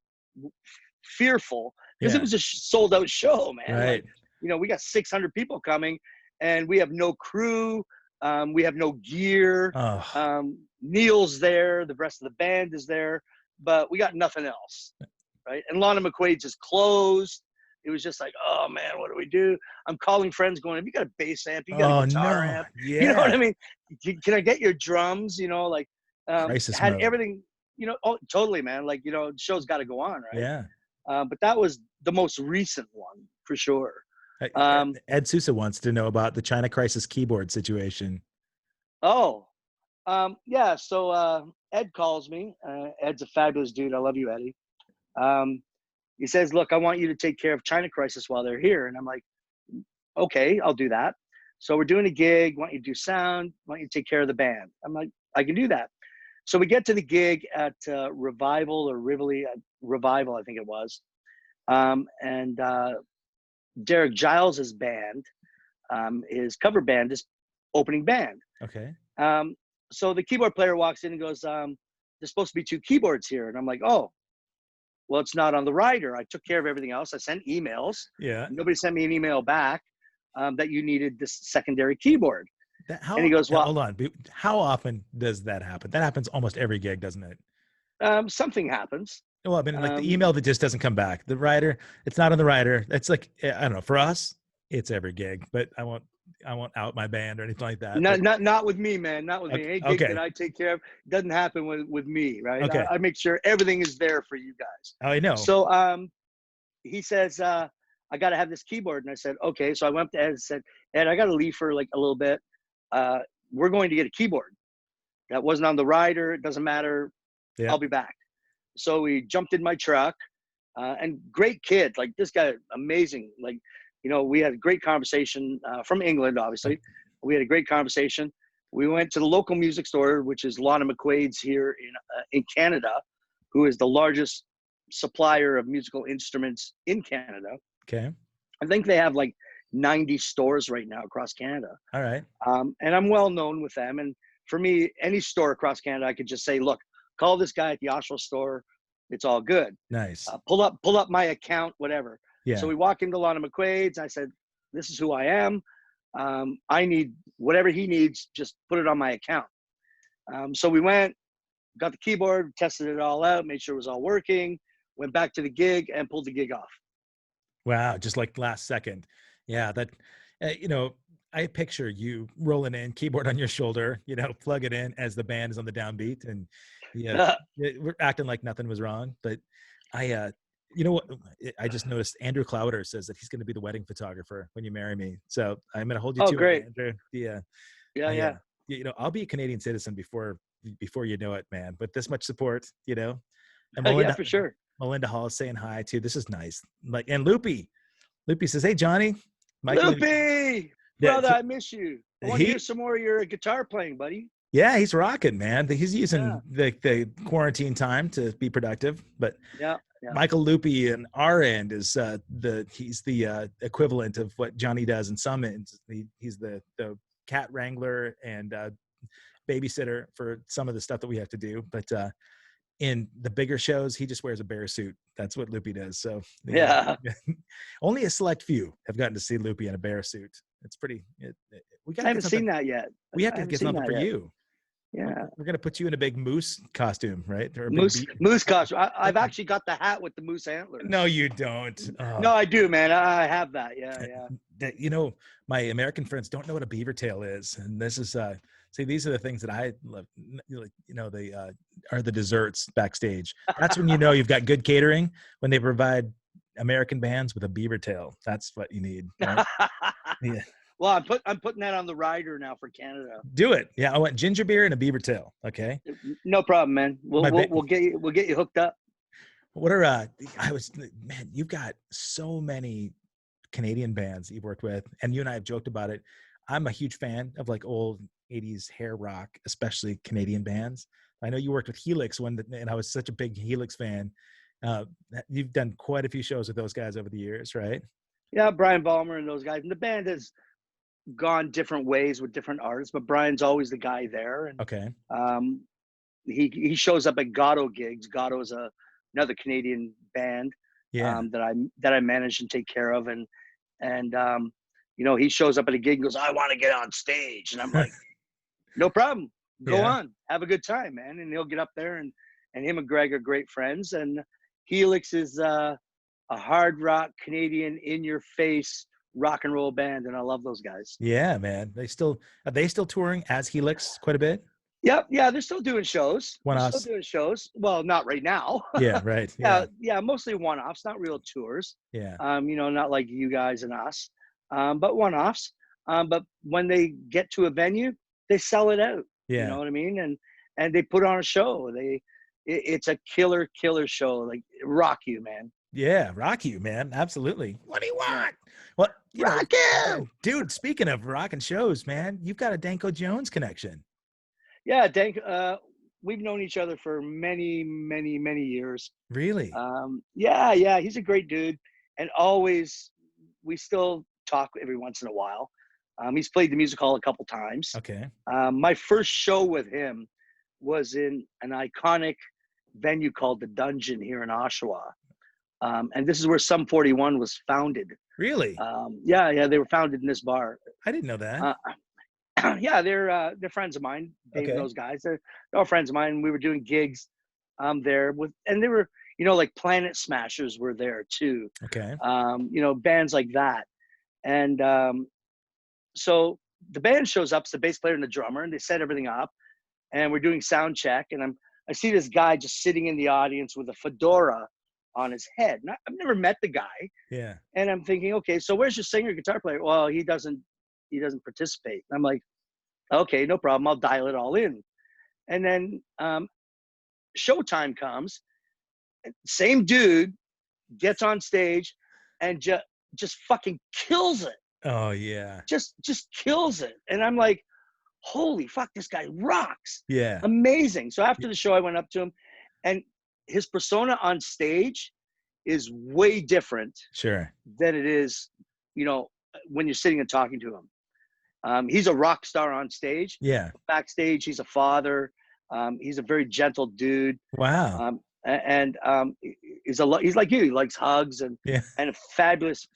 fearful because it Yeah. was a sold out show, man. Right. Like, you know, we got 600 people coming and we have no crew. We have no gear. Oh. Neil's there. The rest of the band is there, but we got nothing else. Right. And Lana McQuaid's is closed. It was just like, oh man, what do we do? I'm calling friends going, have you got a bass amp? You got a Oh guitar no. amp? You know what Yeah. I mean? Can I get your drums? You know, like Crisis had mode. everything, you know, oh, totally, man. Like, you know, the show's got to go on, right? Yeah. But that was the most recent one for sure. Ed Sousa wants to know about the China Crisis keyboard situation. Oh, yeah. So Ed calls me. Ed's a fabulous dude. I love you, Eddie. He says, look, I want you to take care of China Crisis while they're here. And I'm like, okay, I'll do that. So we're doing a gig. Want you to do sound. Want you to take care of the band. I'm like, I can do that. So we get to the gig at Revival or Rivoli, Revival, I think it was. And Derek Giles's band, his cover band, is opening band. Okay. So the keyboard player walks in and goes, there's supposed to be 2 keyboards here. And I'm like, oh, well, it's not on the rider. I took care of everything else. I sent emails. Yeah. Nobody sent me an email back that you needed this secondary keyboard. And he How, goes, well, hold on. How often does that happen? That happens almost every gig, doesn't it? something happens. Well, I mean, like the email that just doesn't come back. The writer, it's not on the writer. It's like, I don't know. For us, it's every gig, but I won't out my band or anything like that. But Not with me, man. Not with me. Any gig that okay. I take care of doesn't happen with me, right? Okay. I make sure everything is there for you guys. I know. So he says, I got to have this keyboard. And I said, okay. So I went up to Ed and said, Ed, I got to leave for like a little bit. We're going to get a keyboard. That wasn't on the rider. It doesn't matter. Yeah. I'll be back. So we jumped in my truck, and great kid, like this guy, amazing. Like, you know, we had a great conversation from England, obviously. We had a great conversation. We went to the local music store, which is Lana McQuaid's here in Canada, who is the largest supplier of musical instruments in Canada. Okay. I think they have like 90 stores right now across Canada. All right. And I'm well known with them. And for me, any store across Canada, I could just say, look, call this guy at the Oshawa store. It's all good. Nice. Pull up my account, whatever. Yeah. So we walk into Lana McQuaid's. I said, this is who I am. I need whatever he needs, just put it on my account. So we went, got the keyboard, tested it all out, made sure it was all working, went back to the gig and pulled the gig off. Wow. Just like last second. Yeah. That, you know, I picture you rolling in, keyboard on your shoulder, you know, plug it in as the band is on the downbeat, and yeah, we're acting like nothing was wrong. But you know what? I just noticed Andrew Clowder says that he's going to be the wedding photographer when you marry me. So I'm going to hold you to great. it, Andrew. Yeah. You know, I'll be a Canadian citizen before you know it, man. But this much support, you know. And Melinda, yeah, for sure. Melinda Hall is saying hi too. This is nice. Like, and Loopy says, "Hey, Johnny, Loopy, brother, I miss you. I want to hear some more of your guitar playing, buddy." Yeah, he's rocking, man. He's using the quarantine time to be productive. But yeah. Michael Loopy on our end is he's the equivalent of what Johnny does in some ends. He's the cat wrangler and babysitter for some of the stuff that we have to do. But in the bigger shows, he just wears a bear suit. That's what Loopy does. So yeah. Only a select few have gotten to see Loopy in a bear suit. It's pretty. I haven't seen that yet. We have to get something for you. Yeah, we're gonna put you in a big moose costume, right? Or moose costume. I've actually got the hat with the moose antlers. No, you don't. Oh. No, I do, man. I have that. Yeah. You know, my American friends don't know what a beaver tail is, and this is see, these are the things that I love. You know, they are the desserts backstage. That's when you know you've got good catering, when they provide American bands with a beaver tail. That's what you need. Right? Yeah. Well, I'm putting that on the rider now for Canada. Do it. Yeah, I want ginger beer and a beaver tail. Okay. No problem, man. We'll get you hooked up. What are man, you've got so many Canadian bands that you've worked with, and you and I have joked about it. I'm a huge fan of like old 80s hair rock, especially Canadian bands. I know you worked with Helix and I was such a big Helix fan. You've done quite a few shows with those guys over the years, right? Yeah, Brian Ballmer and those guys. And the band has gone different ways with different artists, but Brian's always the guy there. And okay. He shows up at Gatto gigs. Gatto is another Canadian band that I manage and take care of. And you know, he shows up at a gig and goes, "I want to get on stage." And I'm like, no problem. Go on. Have a good time, man. And he'll get up there, and him and Greg are great friends. And Helix is a hard rock Canadian in your face rock and roll band, and I love those guys. Yeah, man. Are they still touring as Helix quite a bit? Yep. Yeah, they're still doing shows. One-offs. Still doing shows. Well, not right now. Yeah, right. Yeah, mostly one-offs, not real tours. Yeah. You know, not like you guys and us. But one-offs. But when they get to a venue, they sell it out. Yeah. You know what I mean? And they put on a show. It's a killer show. Like, rock you, man. Yeah, rock you, man. Absolutely. What do you want? Well, rock you, dude. Speaking of rocking shows, man, you've got a Danko Jones connection. Yeah, Danko. We've known each other for many years. Really? Yeah. He's a great dude, and always we still talk every once in a while. He's played the music hall a couple times. Okay. My first show with him was in an iconic venue called the Dungeon here in Oshawa. And this is where Sum 41 was founded. Really? Yeah, they were founded in this bar. I didn't know that. Yeah, they're friends of mine. Dave and those guys, they're all friends of mine. We were doing gigs there and they were, you know, like Planet Smashers were there too. Okay. You know, bands like that. And so the band shows up, it's the bass player and the drummer, and they set everything up, and we're doing sound check, and I see this guy just sitting in the audience with a fedora on his head. And I've never met the guy. Yeah. And I'm thinking, okay, so where's your singer guitar player? Well, he doesn't participate. And I'm like, okay, no problem. I'll dial it all in. And then showtime comes. Same dude gets on stage and just fucking kills it. Oh yeah. Just kills it. And I'm like, holy fuck, this guy rocks. Yeah. Amazing. So after the show, I went up to him, and his persona on stage is way different. Sure. Than it is, you know, when you're sitting and talking to him. He's a rock star on stage. Yeah. Backstage, he's a father. He's a very gentle dude. Wow. And he's like you. He likes hugs Yeah. and a fabulous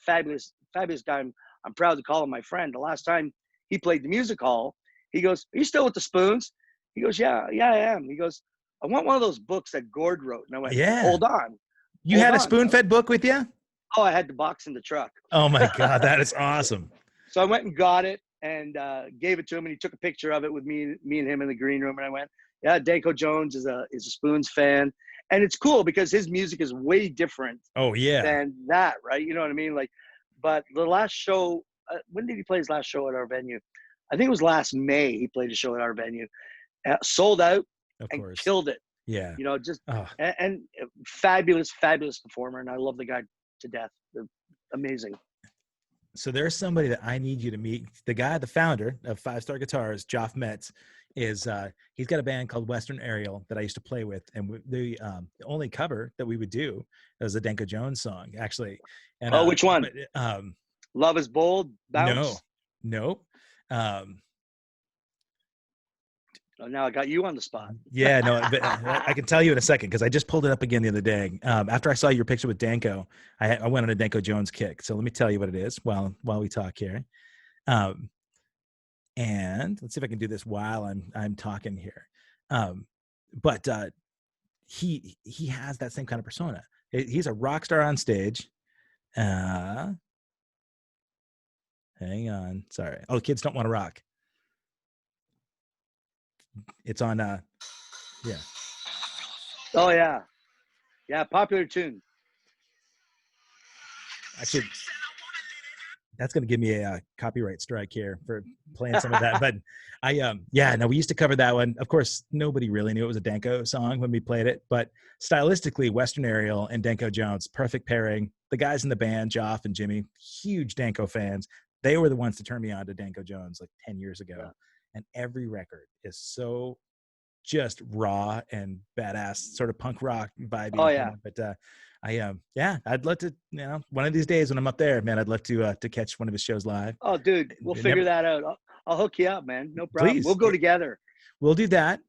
guy. I'm proud to call him my friend. The last time he played the music hall, he goes, "Are you still with the Spoons?" He goes, "Yeah, I am." He goes, "I want one of those books that Gord wrote." And I went, Yeah. "Hold on." You had a spoon-fed book with you? Oh, I had the box in the truck. Oh my God, that is awesome. So I went and got it and gave it to him, and he took a picture of it with me and him in the green room. And I went, "Yeah, Danko Jones is a Spoons fan," and it's cool because his music is way different. Oh yeah. Than that, right? You know what I mean? Like, but the last show, when did he play his last show at our venue? I think it was last May. He played a show at our venue, sold out, and killed it. Yeah. You know, just and fabulous performer, and I love the guy to death. They're amazing. So there's somebody that I need you to meet. The guy, the founder of 5 Star Guitars, Joff Metz, is he's got a band called Western Aerial that I used to play with, and the only cover that we would do was a Danko Jones song, actually. And which one? Love is Bold. Bounce? No. Now I got you on the spot. Yeah, no, but I can tell you in a second because I just pulled it up again the other day. After I saw your picture with Danko, I went on a Danko Jones kick. So let me tell you what it is while we talk here. And let's see if I can do this while I'm talking here. But he has that same kind of persona. He's a rock star on stage. Hang on, sorry. Oh, kids don't want to rock. It's on yeah. Oh yeah. Yeah, popular tune. Actually, that's going to give me a copyright strike here for playing some of that. But we used to cover that one. Of course, nobody really knew it was a Danko song when we played it, but stylistically, Western Aerial and Danko Jones, perfect pairing. The guys in the band, Joff and Jimmy, huge Danko fans. They were the ones to turn me on to Danko Jones like 10 years ago. Yeah. And every record is so just raw and badass, sort of punk rock vibe. Oh yeah. But I'd love to, one of these days when I'm up there, man, I'd love to catch one of his shows live. Oh, dude, we'll figure that out. I'll hook you up, man. No problem. Please. We'll go together. We'll do that.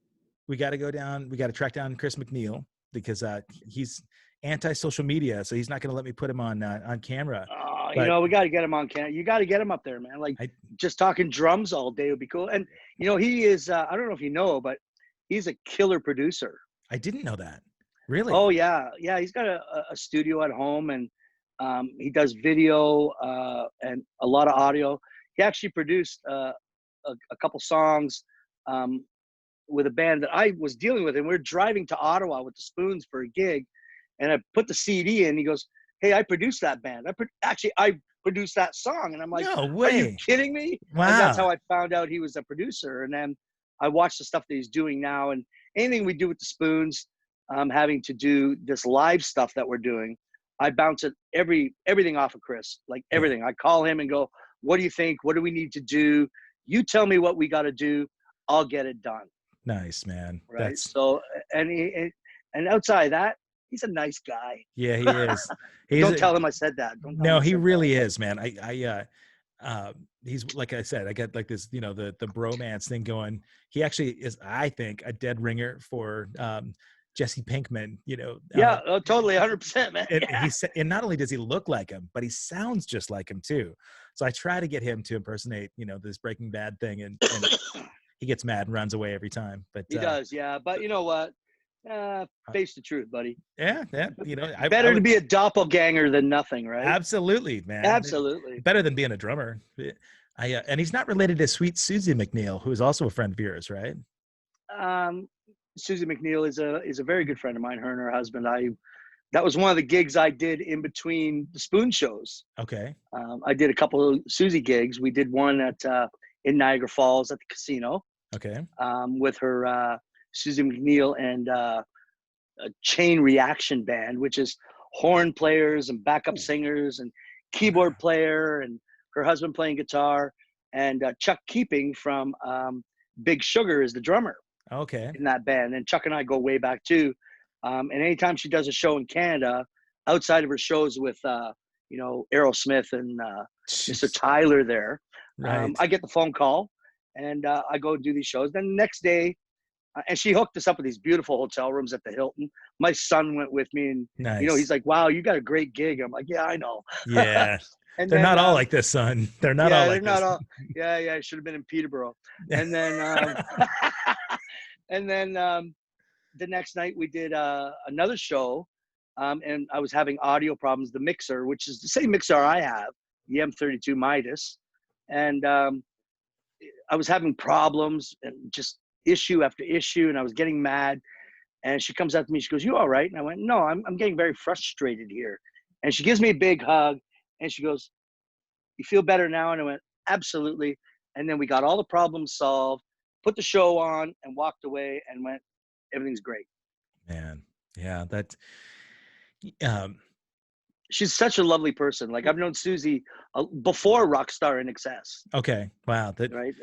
We got to go down. We got to track down Chris McNeil because he's anti-social media, so he's not going to let me put him on camera. But, we got to get him on camera. You got to get him up there, man. Like just talking drums all day would be cool. And he is. I don't know if you know, but he's a killer producer. I didn't know that. Really? Oh yeah. He's got a studio at home, and he does video and a lot of audio. He actually produced a couple songs with a band that I was dealing with, and we're driving to Ottawa with the Spoons for a gig, and I put the CD in. He goes, "Hey, I produced that band. I produced that song." And I'm like, "No way! Are you kidding me?" Wow. And that's how I found out he was a producer. And then I watched the stuff that he's doing now, and anything we do with the Spoons, having to do this live stuff that we're doing, I bounce everything off of Chris, like everything. I call him and go, "What do you think? What do we need to do? You tell me what we got to do. I'll get it done." Nice, man. Right. So, and outside that, he's a nice guy. Yeah, he is. Don't tell him I said that. No, he really is, man. He's like I said, I got like this, the bromance thing going. He actually is, I think, a dead ringer for Jesse Pinkman. Totally, 100%, man. And not only does he look like him, but he sounds just like him too. So I try to get him to impersonate, this Breaking Bad thing, and he gets mad and runs away every time. But he does, yeah. But you know what? Face the truth, buddy. Yeah. Better to be a doppelganger than nothing, right? Absolutely, man. Absolutely. Better than being a drummer. And he's not related to Sweet Susie McNeil, who is also a friend of yours, right? Susie McNeil is a very good friend of mine. Her and her husband. That was one of the gigs I did in between the Spoon shows. Okay. I did a couple of Susie gigs. We did one at in Niagara Falls at the casino. Okay. With her Susie McNeil and a Chain Reaction Band, which is horn players and backup singers and keyboard player, and her husband playing guitar, and Chuck Keeping from Big Sugar is the drummer. Okay. In that band. And Chuck and I go way back too. And anytime she does a show in Canada, outside of her shows with Aerosmith and Mr. Jeez. Tyler there. Right. I get the phone call, and I go do these shows. Then the next day, and she hooked us up with these beautiful hotel rooms at the Hilton. My son went with me, and Nice. he's like, "Wow, you got a great gig." I'm like, "Yeah, I know." Yeah. And They're then, not all like this, son. They're not all yeah, they're like not this. all. Yeah, yeah, I should have been in Peterborough. And then, and then the next night we did another show, and I was having audio problems. The mixer, which is the same mixer I have, the M32 Midas, and I was having problems and just issue after issue, and I was getting mad. And she comes up to me, she goes, "You all right?" And I went, "No, I'm getting very frustrated here." And she gives me a big hug, and she goes, "You feel better now?" And I went, "Absolutely." And then we got all the problems solved, put the show on, and walked away and went, "Everything's great." Man. Yeah. That, um, She's such a lovely person. Like, I've known Susie before Rockstar in Excess, okay. Wow. That, right?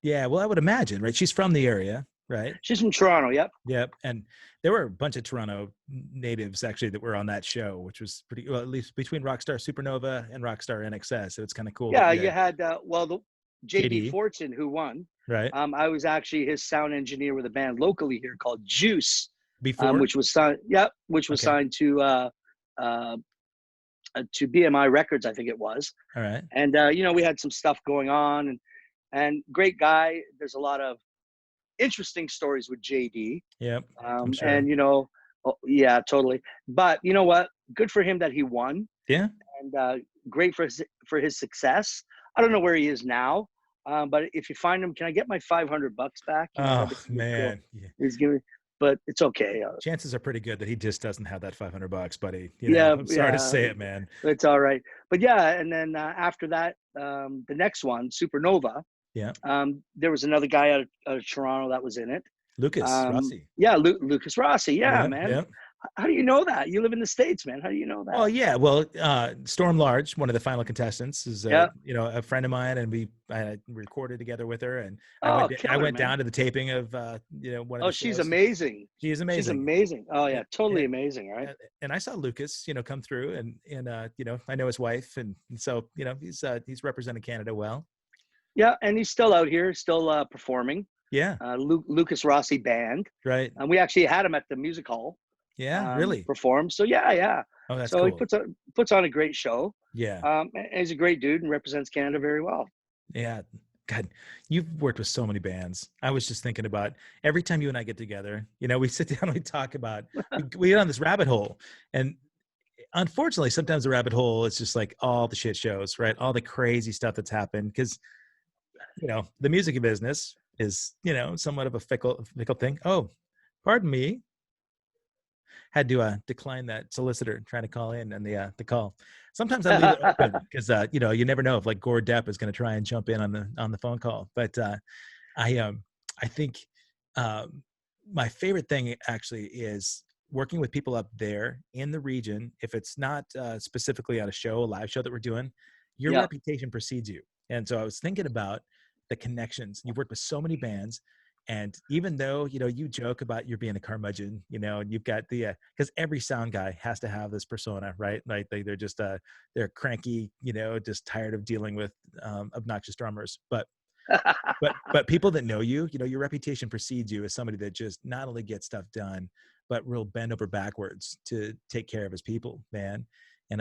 yeah. Well, I would imagine, right? She's from the area, right? She's from Toronto. Yep. Yep. And there were a bunch of Toronto natives actually that were on that show, which was pretty, well, at least between Rockstar Supernova and Rockstar NXS. So it's kind of cool that Yeah, you you had had the JD JD, Fortune who won. right? I was actually his sound engineer with a band locally here called Juice, Before? which was signed. Yep, which was Okay. signed uh, to BMI Records, I think it was. All right. And we had some stuff going on, and great guy. There's a lot of interesting stories with JD, Yep. I'm and sure. oh, yeah, totally. But you know what? Good for him that he won, Yeah. and great for his success. I don't know where he is now, but if you find him, can I get my $500 back? Oh That'd be cool. man. Yeah. He's giving, but it's okay. Chances are pretty good that he just doesn't have that $500, buddy. Yeah, I'm sorry to yeah, say it, man. it's all right. But yeah, and then after that, the next one, Supernova, Yeah. there was another guy out of Toronto that was in it. Lucas Rossi. Yeah, Lucas Rossi. Yeah, Yeah. man. Yeah. How do you know that? You live in the States, man. How do you know Oh that? yeah, well, Storm Large, one of the final contestants, is Yeah. a friend of mine, and I recorded together with her, and Oh, I killer, went man. down to the taping of one of Oh, the she's shows. amazing. She is She's amazing, amazing. Oh and, yeah, totally and, amazing, right? and I saw Lucas, come through, and I know his wife, and so he's represented Canada well. Yeah, and he's still out here, still performing. Yeah, Lucas Rossi Band, right. and we actually had him at the music hall Yeah, really. perform. So yeah, yeah. Oh, that's So he cool. puts on a great show. Yeah, And he's a great dude and represents Canada very well. yeah. God, you've worked with so many bands. I was just thinking about every time you and I get together, we sit down and we talk about, we get on this rabbit hole. And unfortunately, sometimes the rabbit hole is just like all the shit shows, right? All the crazy stuff that's happened. Because, the music business is, somewhat of a fickle thing. Oh, pardon me. Had to decline that solicitor trying to call in and the call. Sometimes I leave it open because you never know if like Gord Depp is going to try and jump in on the phone call. But I think my favorite thing actually is working with people up there in the region. If it's not specifically on a show, a live show that we're doing, your Yeah. reputation precedes you. And so I was thinking about the connections. You've worked with so many bands. And even though, you joke about you're being a curmudgeon, and you've got because every sound guy has to have this persona, right? Like they're just, they're cranky, just tired of dealing with obnoxious drummers. But people that know you, your reputation precedes you as somebody that just not only gets stuff done, but will bend over backwards to take care of his people, man. And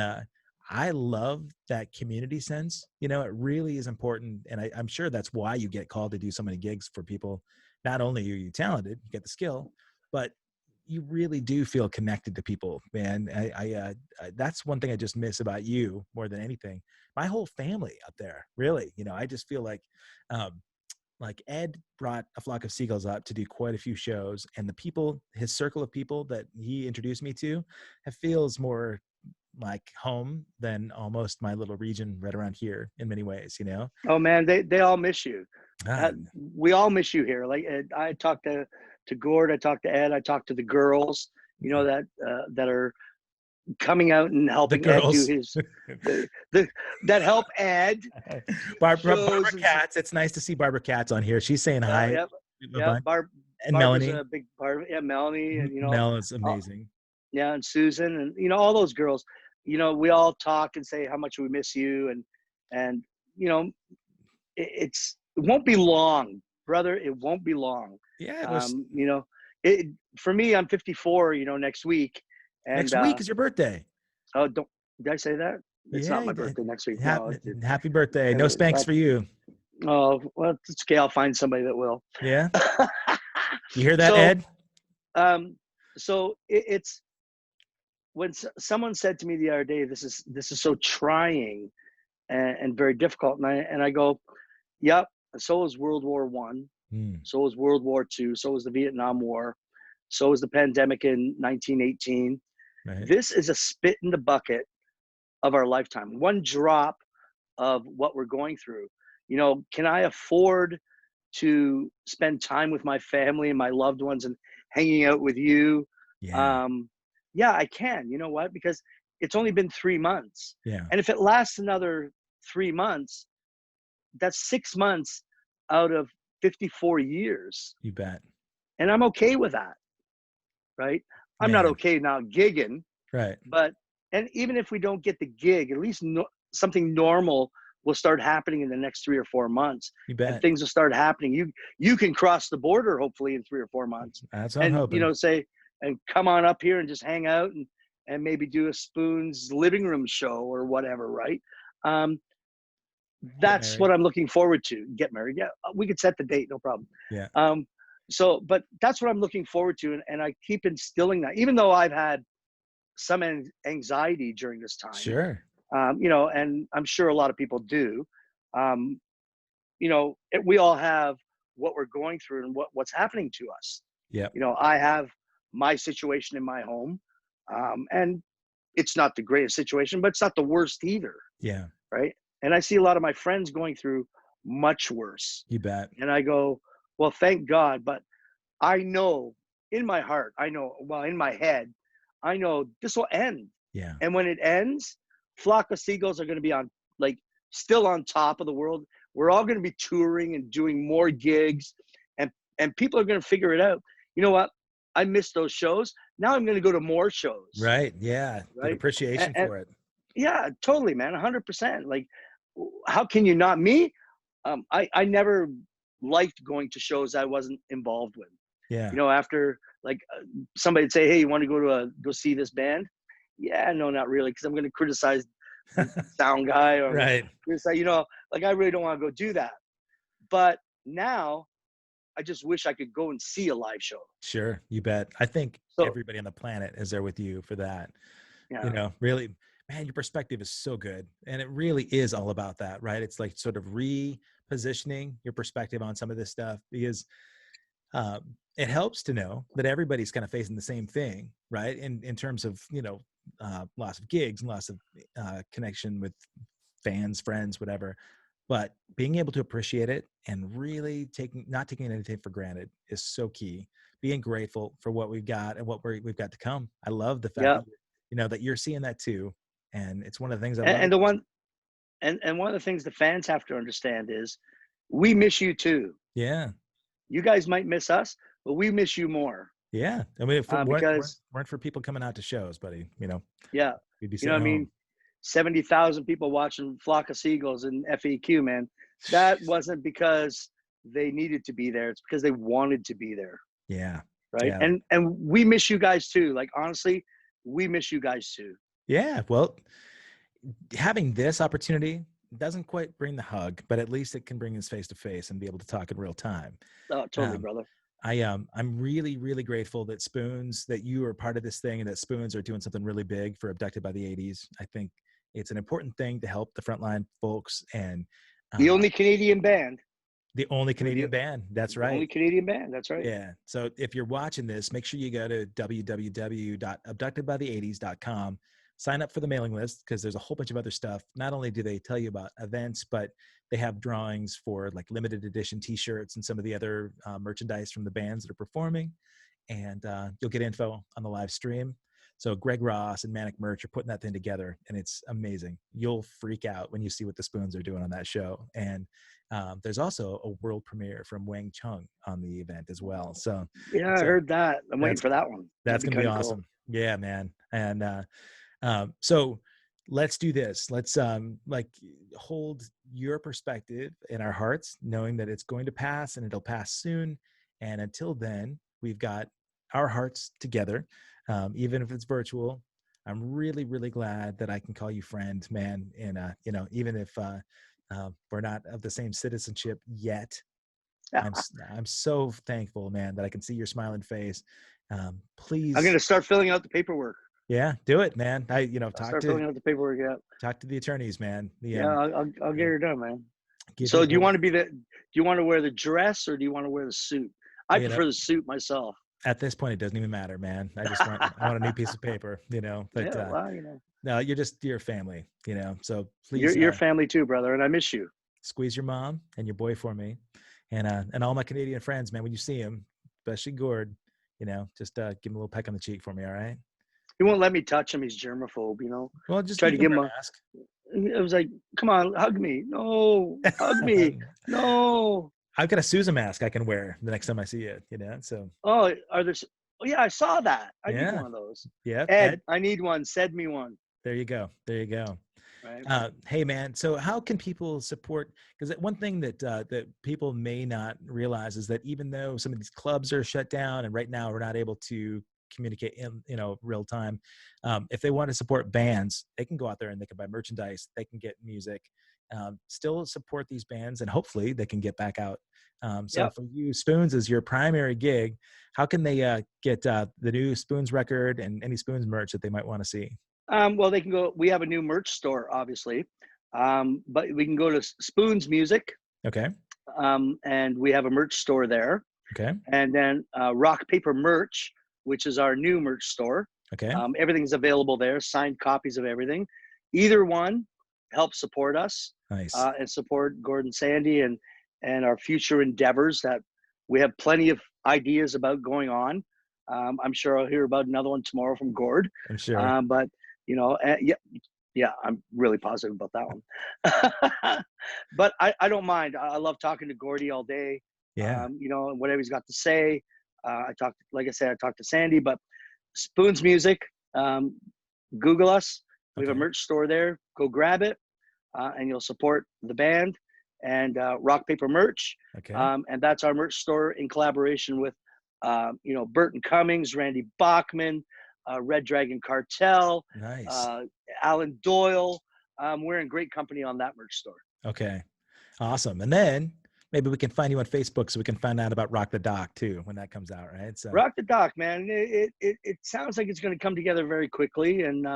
I love that community sense. It really is important. And I'm sure that's why you get called to do so many gigs for people. Not only are you talented, you get the skill, but you really do feel connected to people, man. That's one thing I just miss about you more than anything. My whole family up there, really, I just feel like Ed brought a flock of seagulls up to do quite a few shows, and the people, his circle of people that he introduced me to, it feels more like home than almost my little region right around here in many ways, Oh man, they all miss you. Ah, We all miss you here. Like I talked to Gord, I talked to Ed, I talked to the girls, that are coming out and the helping Ed do girls. his that help Ed do Barbara shows and Katz. It's nice to see Barbara Katz on here. She's saying hi. yeah, A yeah. bunch. And Barbara's Melanie. a big part of it. Yeah, Melanie, and Mel is uh, amazing. yeah, and Susan, and all those girls. you know, we all talk and say how much we miss you, and you know, it won't be long, brother. It won't be long. Yeah, it was You know, it for me. I'm 54. You know, next week, and next week is your birthday. oh, don't did I say that? It's Yeah, not my birthday next week. No, happy, happy birthday. No spanks for you. oh well, it's okay. I'll find somebody that will. Yeah. You hear that, So, Ed? um, so it's when someone said to me the other day, this is so trying and very difficult, and I go, yep. So was World War One. Mm, So was World War Two. So was the Vietnam War. So was the pandemic in 1918. right. This is a spit in the bucket of our lifetime. One drop of what we're going through. You know, can I afford to spend time with my family and my loved ones and hanging out with you? Yeah. Um, yeah, I can. You know what? Because it's only been 3 months. Yeah. And if it lasts another 3 months, that's 6 months out of 54 years. You bet. And I'm okay with that, right? I'm not Man. okay now gigging, Right. but, and even if we don't get the gig, at least something normal will start happening in the next 3 or 4 months, You and bet. things will start happening. You can cross the border hopefully in 3 or 4 months, That's what I'm and you hoping. know, say, and come on up here and just hang out and maybe do a Spoon's living room show or whatever, right? Um, Get that's married. what I'm looking forward to. Get married, yeah, we could set the date, no problem. Yeah. So, but that's what I'm looking forward to, and I keep instilling that, even though I've had some anxiety during this time. Sure. You know, and I'm sure a lot of people do. Um, you know, we all have what we're going through and what's happening to us. Yep. You know, I have my situation in my home, and it's not the greatest situation, but it's not the worst either, Yeah. right? And I see a lot of my friends going through much worse, You bet. and I go, well, thank God. But I know in my heart, I know, well, in my head, I know this will end. Yeah. And when it ends, flock of seagulls are going to be on, like, still on top of the world. We're all going to be touring and doing more gigs, and people are going to figure it out. You know what? I missed those shows. Now I'm going to go to more shows, Right. Yeah. Good right? appreciation And for it. yeah, totally, man, 100%. Like, how can you not? Me, I never liked going to shows I wasn't involved with. Yeah. You know, after, like, somebody'd say, hey, you want to go see this band? Yeah, no, not really, because I'm going to criticize the sound guy, or I'm going to Right. criticize, you know, like, I really don't want to go do that. But now I just wish I could go and see a live show. Sure. You bet. I think So everybody on the planet is there with you for that. You yeah, know, really, man, your perspective is so good. And it really is all about that, right? It's like sort of repositioning your perspective on some of this stuff, because it helps to know that everybody's kind of facing the same thing, right? In terms of, you know, loss of gigs and loss of connection with fans, friends, whatever. But being able to appreciate it and really not taking anything for granted is so key. Being grateful for what we've got and what we've got to come. I love the fact yeah. that you know that you're seeing that too, and it's one of the things I And, love. and the one and one of the things the fans have to understand is we miss you too. Yeah, You guys might miss us, but we miss you more, yeah. I mean, if it because weren't for people coming out to shows, buddy, you know, yeah, we'd be you know what sitting I mean. home. 70,000 people watching Flock of Seagulls in FAQ, man. That wasn't because they needed to be there. It's because they wanted to be there, Yeah, right? yeah, And we miss you guys too. Like, honestly, we miss you guys too. yeah. Well, having this opportunity doesn't quite bring the hug, but at least it can bring us face to face and be able to talk in real time. Oh, totally, Um, brother. I'm really, really grateful that that you are part of this thing, and that Spoons are doing something really big for Abducted by the 80s. I think it's an important thing to help the frontline folks, and The uh, only Canadian band. the only We're Canadian band. That's the only right. Canadian band. That's right. Yeah. So if you're watching this, make sure you go to www.abductedbythe80s.com, sign up for the mailing list, because there's a whole bunch of other stuff. Not only do they tell you about events, but they have drawings for like limited edition t-shirts and some of the other merchandise from the bands that are performing. And you'll get info on the live stream. So Greg Ross and Manic Merch are putting that thing together, and it's amazing. You'll freak out when you see what the Spoons are doing on that show. And there's also a world premiere from Wang Chung on the event as well. So Yeah, I it's heard that. I'm waiting that's for that one. That'd that's be going to be kind of cool. awesome. Yeah, man. And so let's do this. Let's like hold your perspective in our hearts, knowing that it's going to pass and it'll pass soon. And until then, we've got our hearts together, even if it's virtual. I'm really, really glad that I can call you friend, man. And you know, even if we're not of the same citizenship yet, Yeah, I'm so thankful, man, that I can see your smiling face. I'm going Please, to start filling out the paperwork. yeah, do it, man. I'll start filling out the paperwork. Yeah. talk to the attorneys, man. The Yeah. I'll you get know, her done, man. give your So do you boy, want to do you want to wear the dress or do you want to wear the suit? I you know, prefer the suit myself. at this point, it doesn't even matter, man. I want a new piece of paper, you know, but, Yeah. Well, no, you're family, you know, so you're, please, you're family too, brother. And I miss you. squeeze your mom and your boy for me. And all my Canadian friends, man, when you see him, especially Gord, you know, just, give him a little peck on the cheek for me. All right. He won't let me touch him. He's germaphobe, you know. Well, just, Try you to can give wear him a mask. it was like, come on, hug me. No, hug me. No. I've got a Sousa mask I can wear the next time I see you, you know, so Oh, are there? Oh, yeah, I saw that. I need yeah. one of those. Yeah. Ed, Ed, I need one. Send me one. there you go. There you go. Right. Hey man, so how can people support? Because one thing that people may not realize is that even though some of these clubs are shut down and right now we're not able to communicate in real time, if they want to support bands, they can go out there and they can buy merchandise, they can get music, still support these bands, and hopefully they can get back out. So Yep. for you, Spoons is your primary gig. How can they get the new Spoons record and any Spoons merch that they might want to see? Well, they can go. We have a new merch store, obviously, but we can go to Spoons Music, Okay. and we have a merch store there. Okay. And then Rock Paper Merch, which is our new merch store. Okay. Everything's available there, signed copies of everything. Either one helps support us Nice. and support Gordon Sandy and our future endeavors that we have plenty of ideas about going on. I'm sure I'll hear about another one tomorrow from Gord. I'm sure. But, yeah, yeah, I'm really positive about that one. But I don't mind. I love talking to Gordy all day. Yeah. And whatever he's got to say. Like I said, I talked to Sandy, but Spoons Music, Google us. We have a Okay. merch store there. Go grab it, and you'll support the band and Rock Paper Merch. Okay. And that's our merch store in collaboration with, Burton Cummings, Randy Bachman, Red Dragon Cartel, Nice. uh, Alan Doyle. We're in great company on that merch store. Okay. Awesome. And then maybe we can find you on Facebook so we can find out about Rock the Doc too when that comes out, right? So Rock the Doc, man. It sounds like it's going to come together very quickly and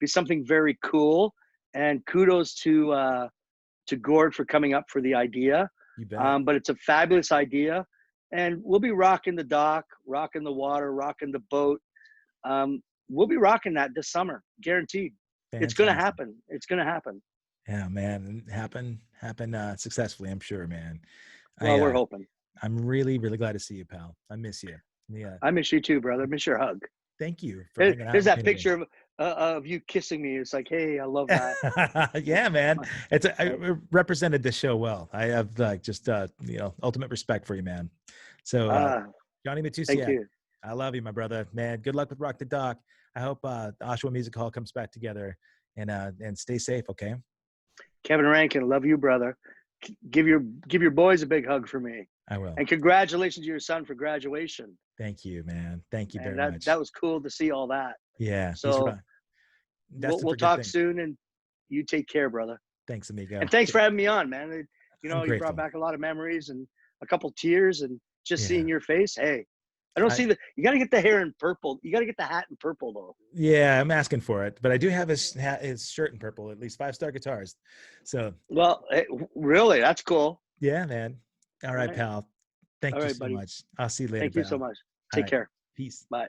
be something very cool. And kudos to Gord for coming up for the idea. you bet. But it's a fabulous idea, and we'll be rocking the dock, rocking the water, rocking the boat. We'll be rocking that this summer, guaranteed. It's going to Fantastic. happen. It's going to happen. Yeah, man. Happen successfully, I'm sure, man. Well, we're hoping. I'm really, really glad to see you, pal. I miss you. Yeah. I miss you too, brother. I miss your hug. Thank you for hanging out There's with that me today. picture of you kissing me. It's like, hey, I love that. Yeah, man. It represented the show well. I have just ultimate respect for you, man. So Johnny Thank MATUSIAK, you. I love you, my brother. Man, good luck with Rock the Dock. I hope the Oshawa Music Hall comes back together and stay safe, okay? Kevin Rankin, love you, brother. Give your boys a big hug for me. I will. And congratulations to your son for graduation. Thank you, man. Thank you And very much. that was cool to see all that. Yeah, he's So right. Destined we'll for good talk things. soon, and you take care, brother. Thanks, amigo. And thanks for having me on, man. I'm You grateful. brought back a lot of memories and a couple tears, and just Yeah. seeing your face. Hey, I don't see you got to get the hair in purple. You got to get the hat in purple, though. Yeah, I'm asking for it, but I do have his shirt in purple, at least 5-star guitars. So, Well, hey, really, that's cool. yeah, man. All right, Right. pal. Thank All you right, so buddy. much. I'll see you later, Thank you pal. so much. All Take right. care. Peace. Bye.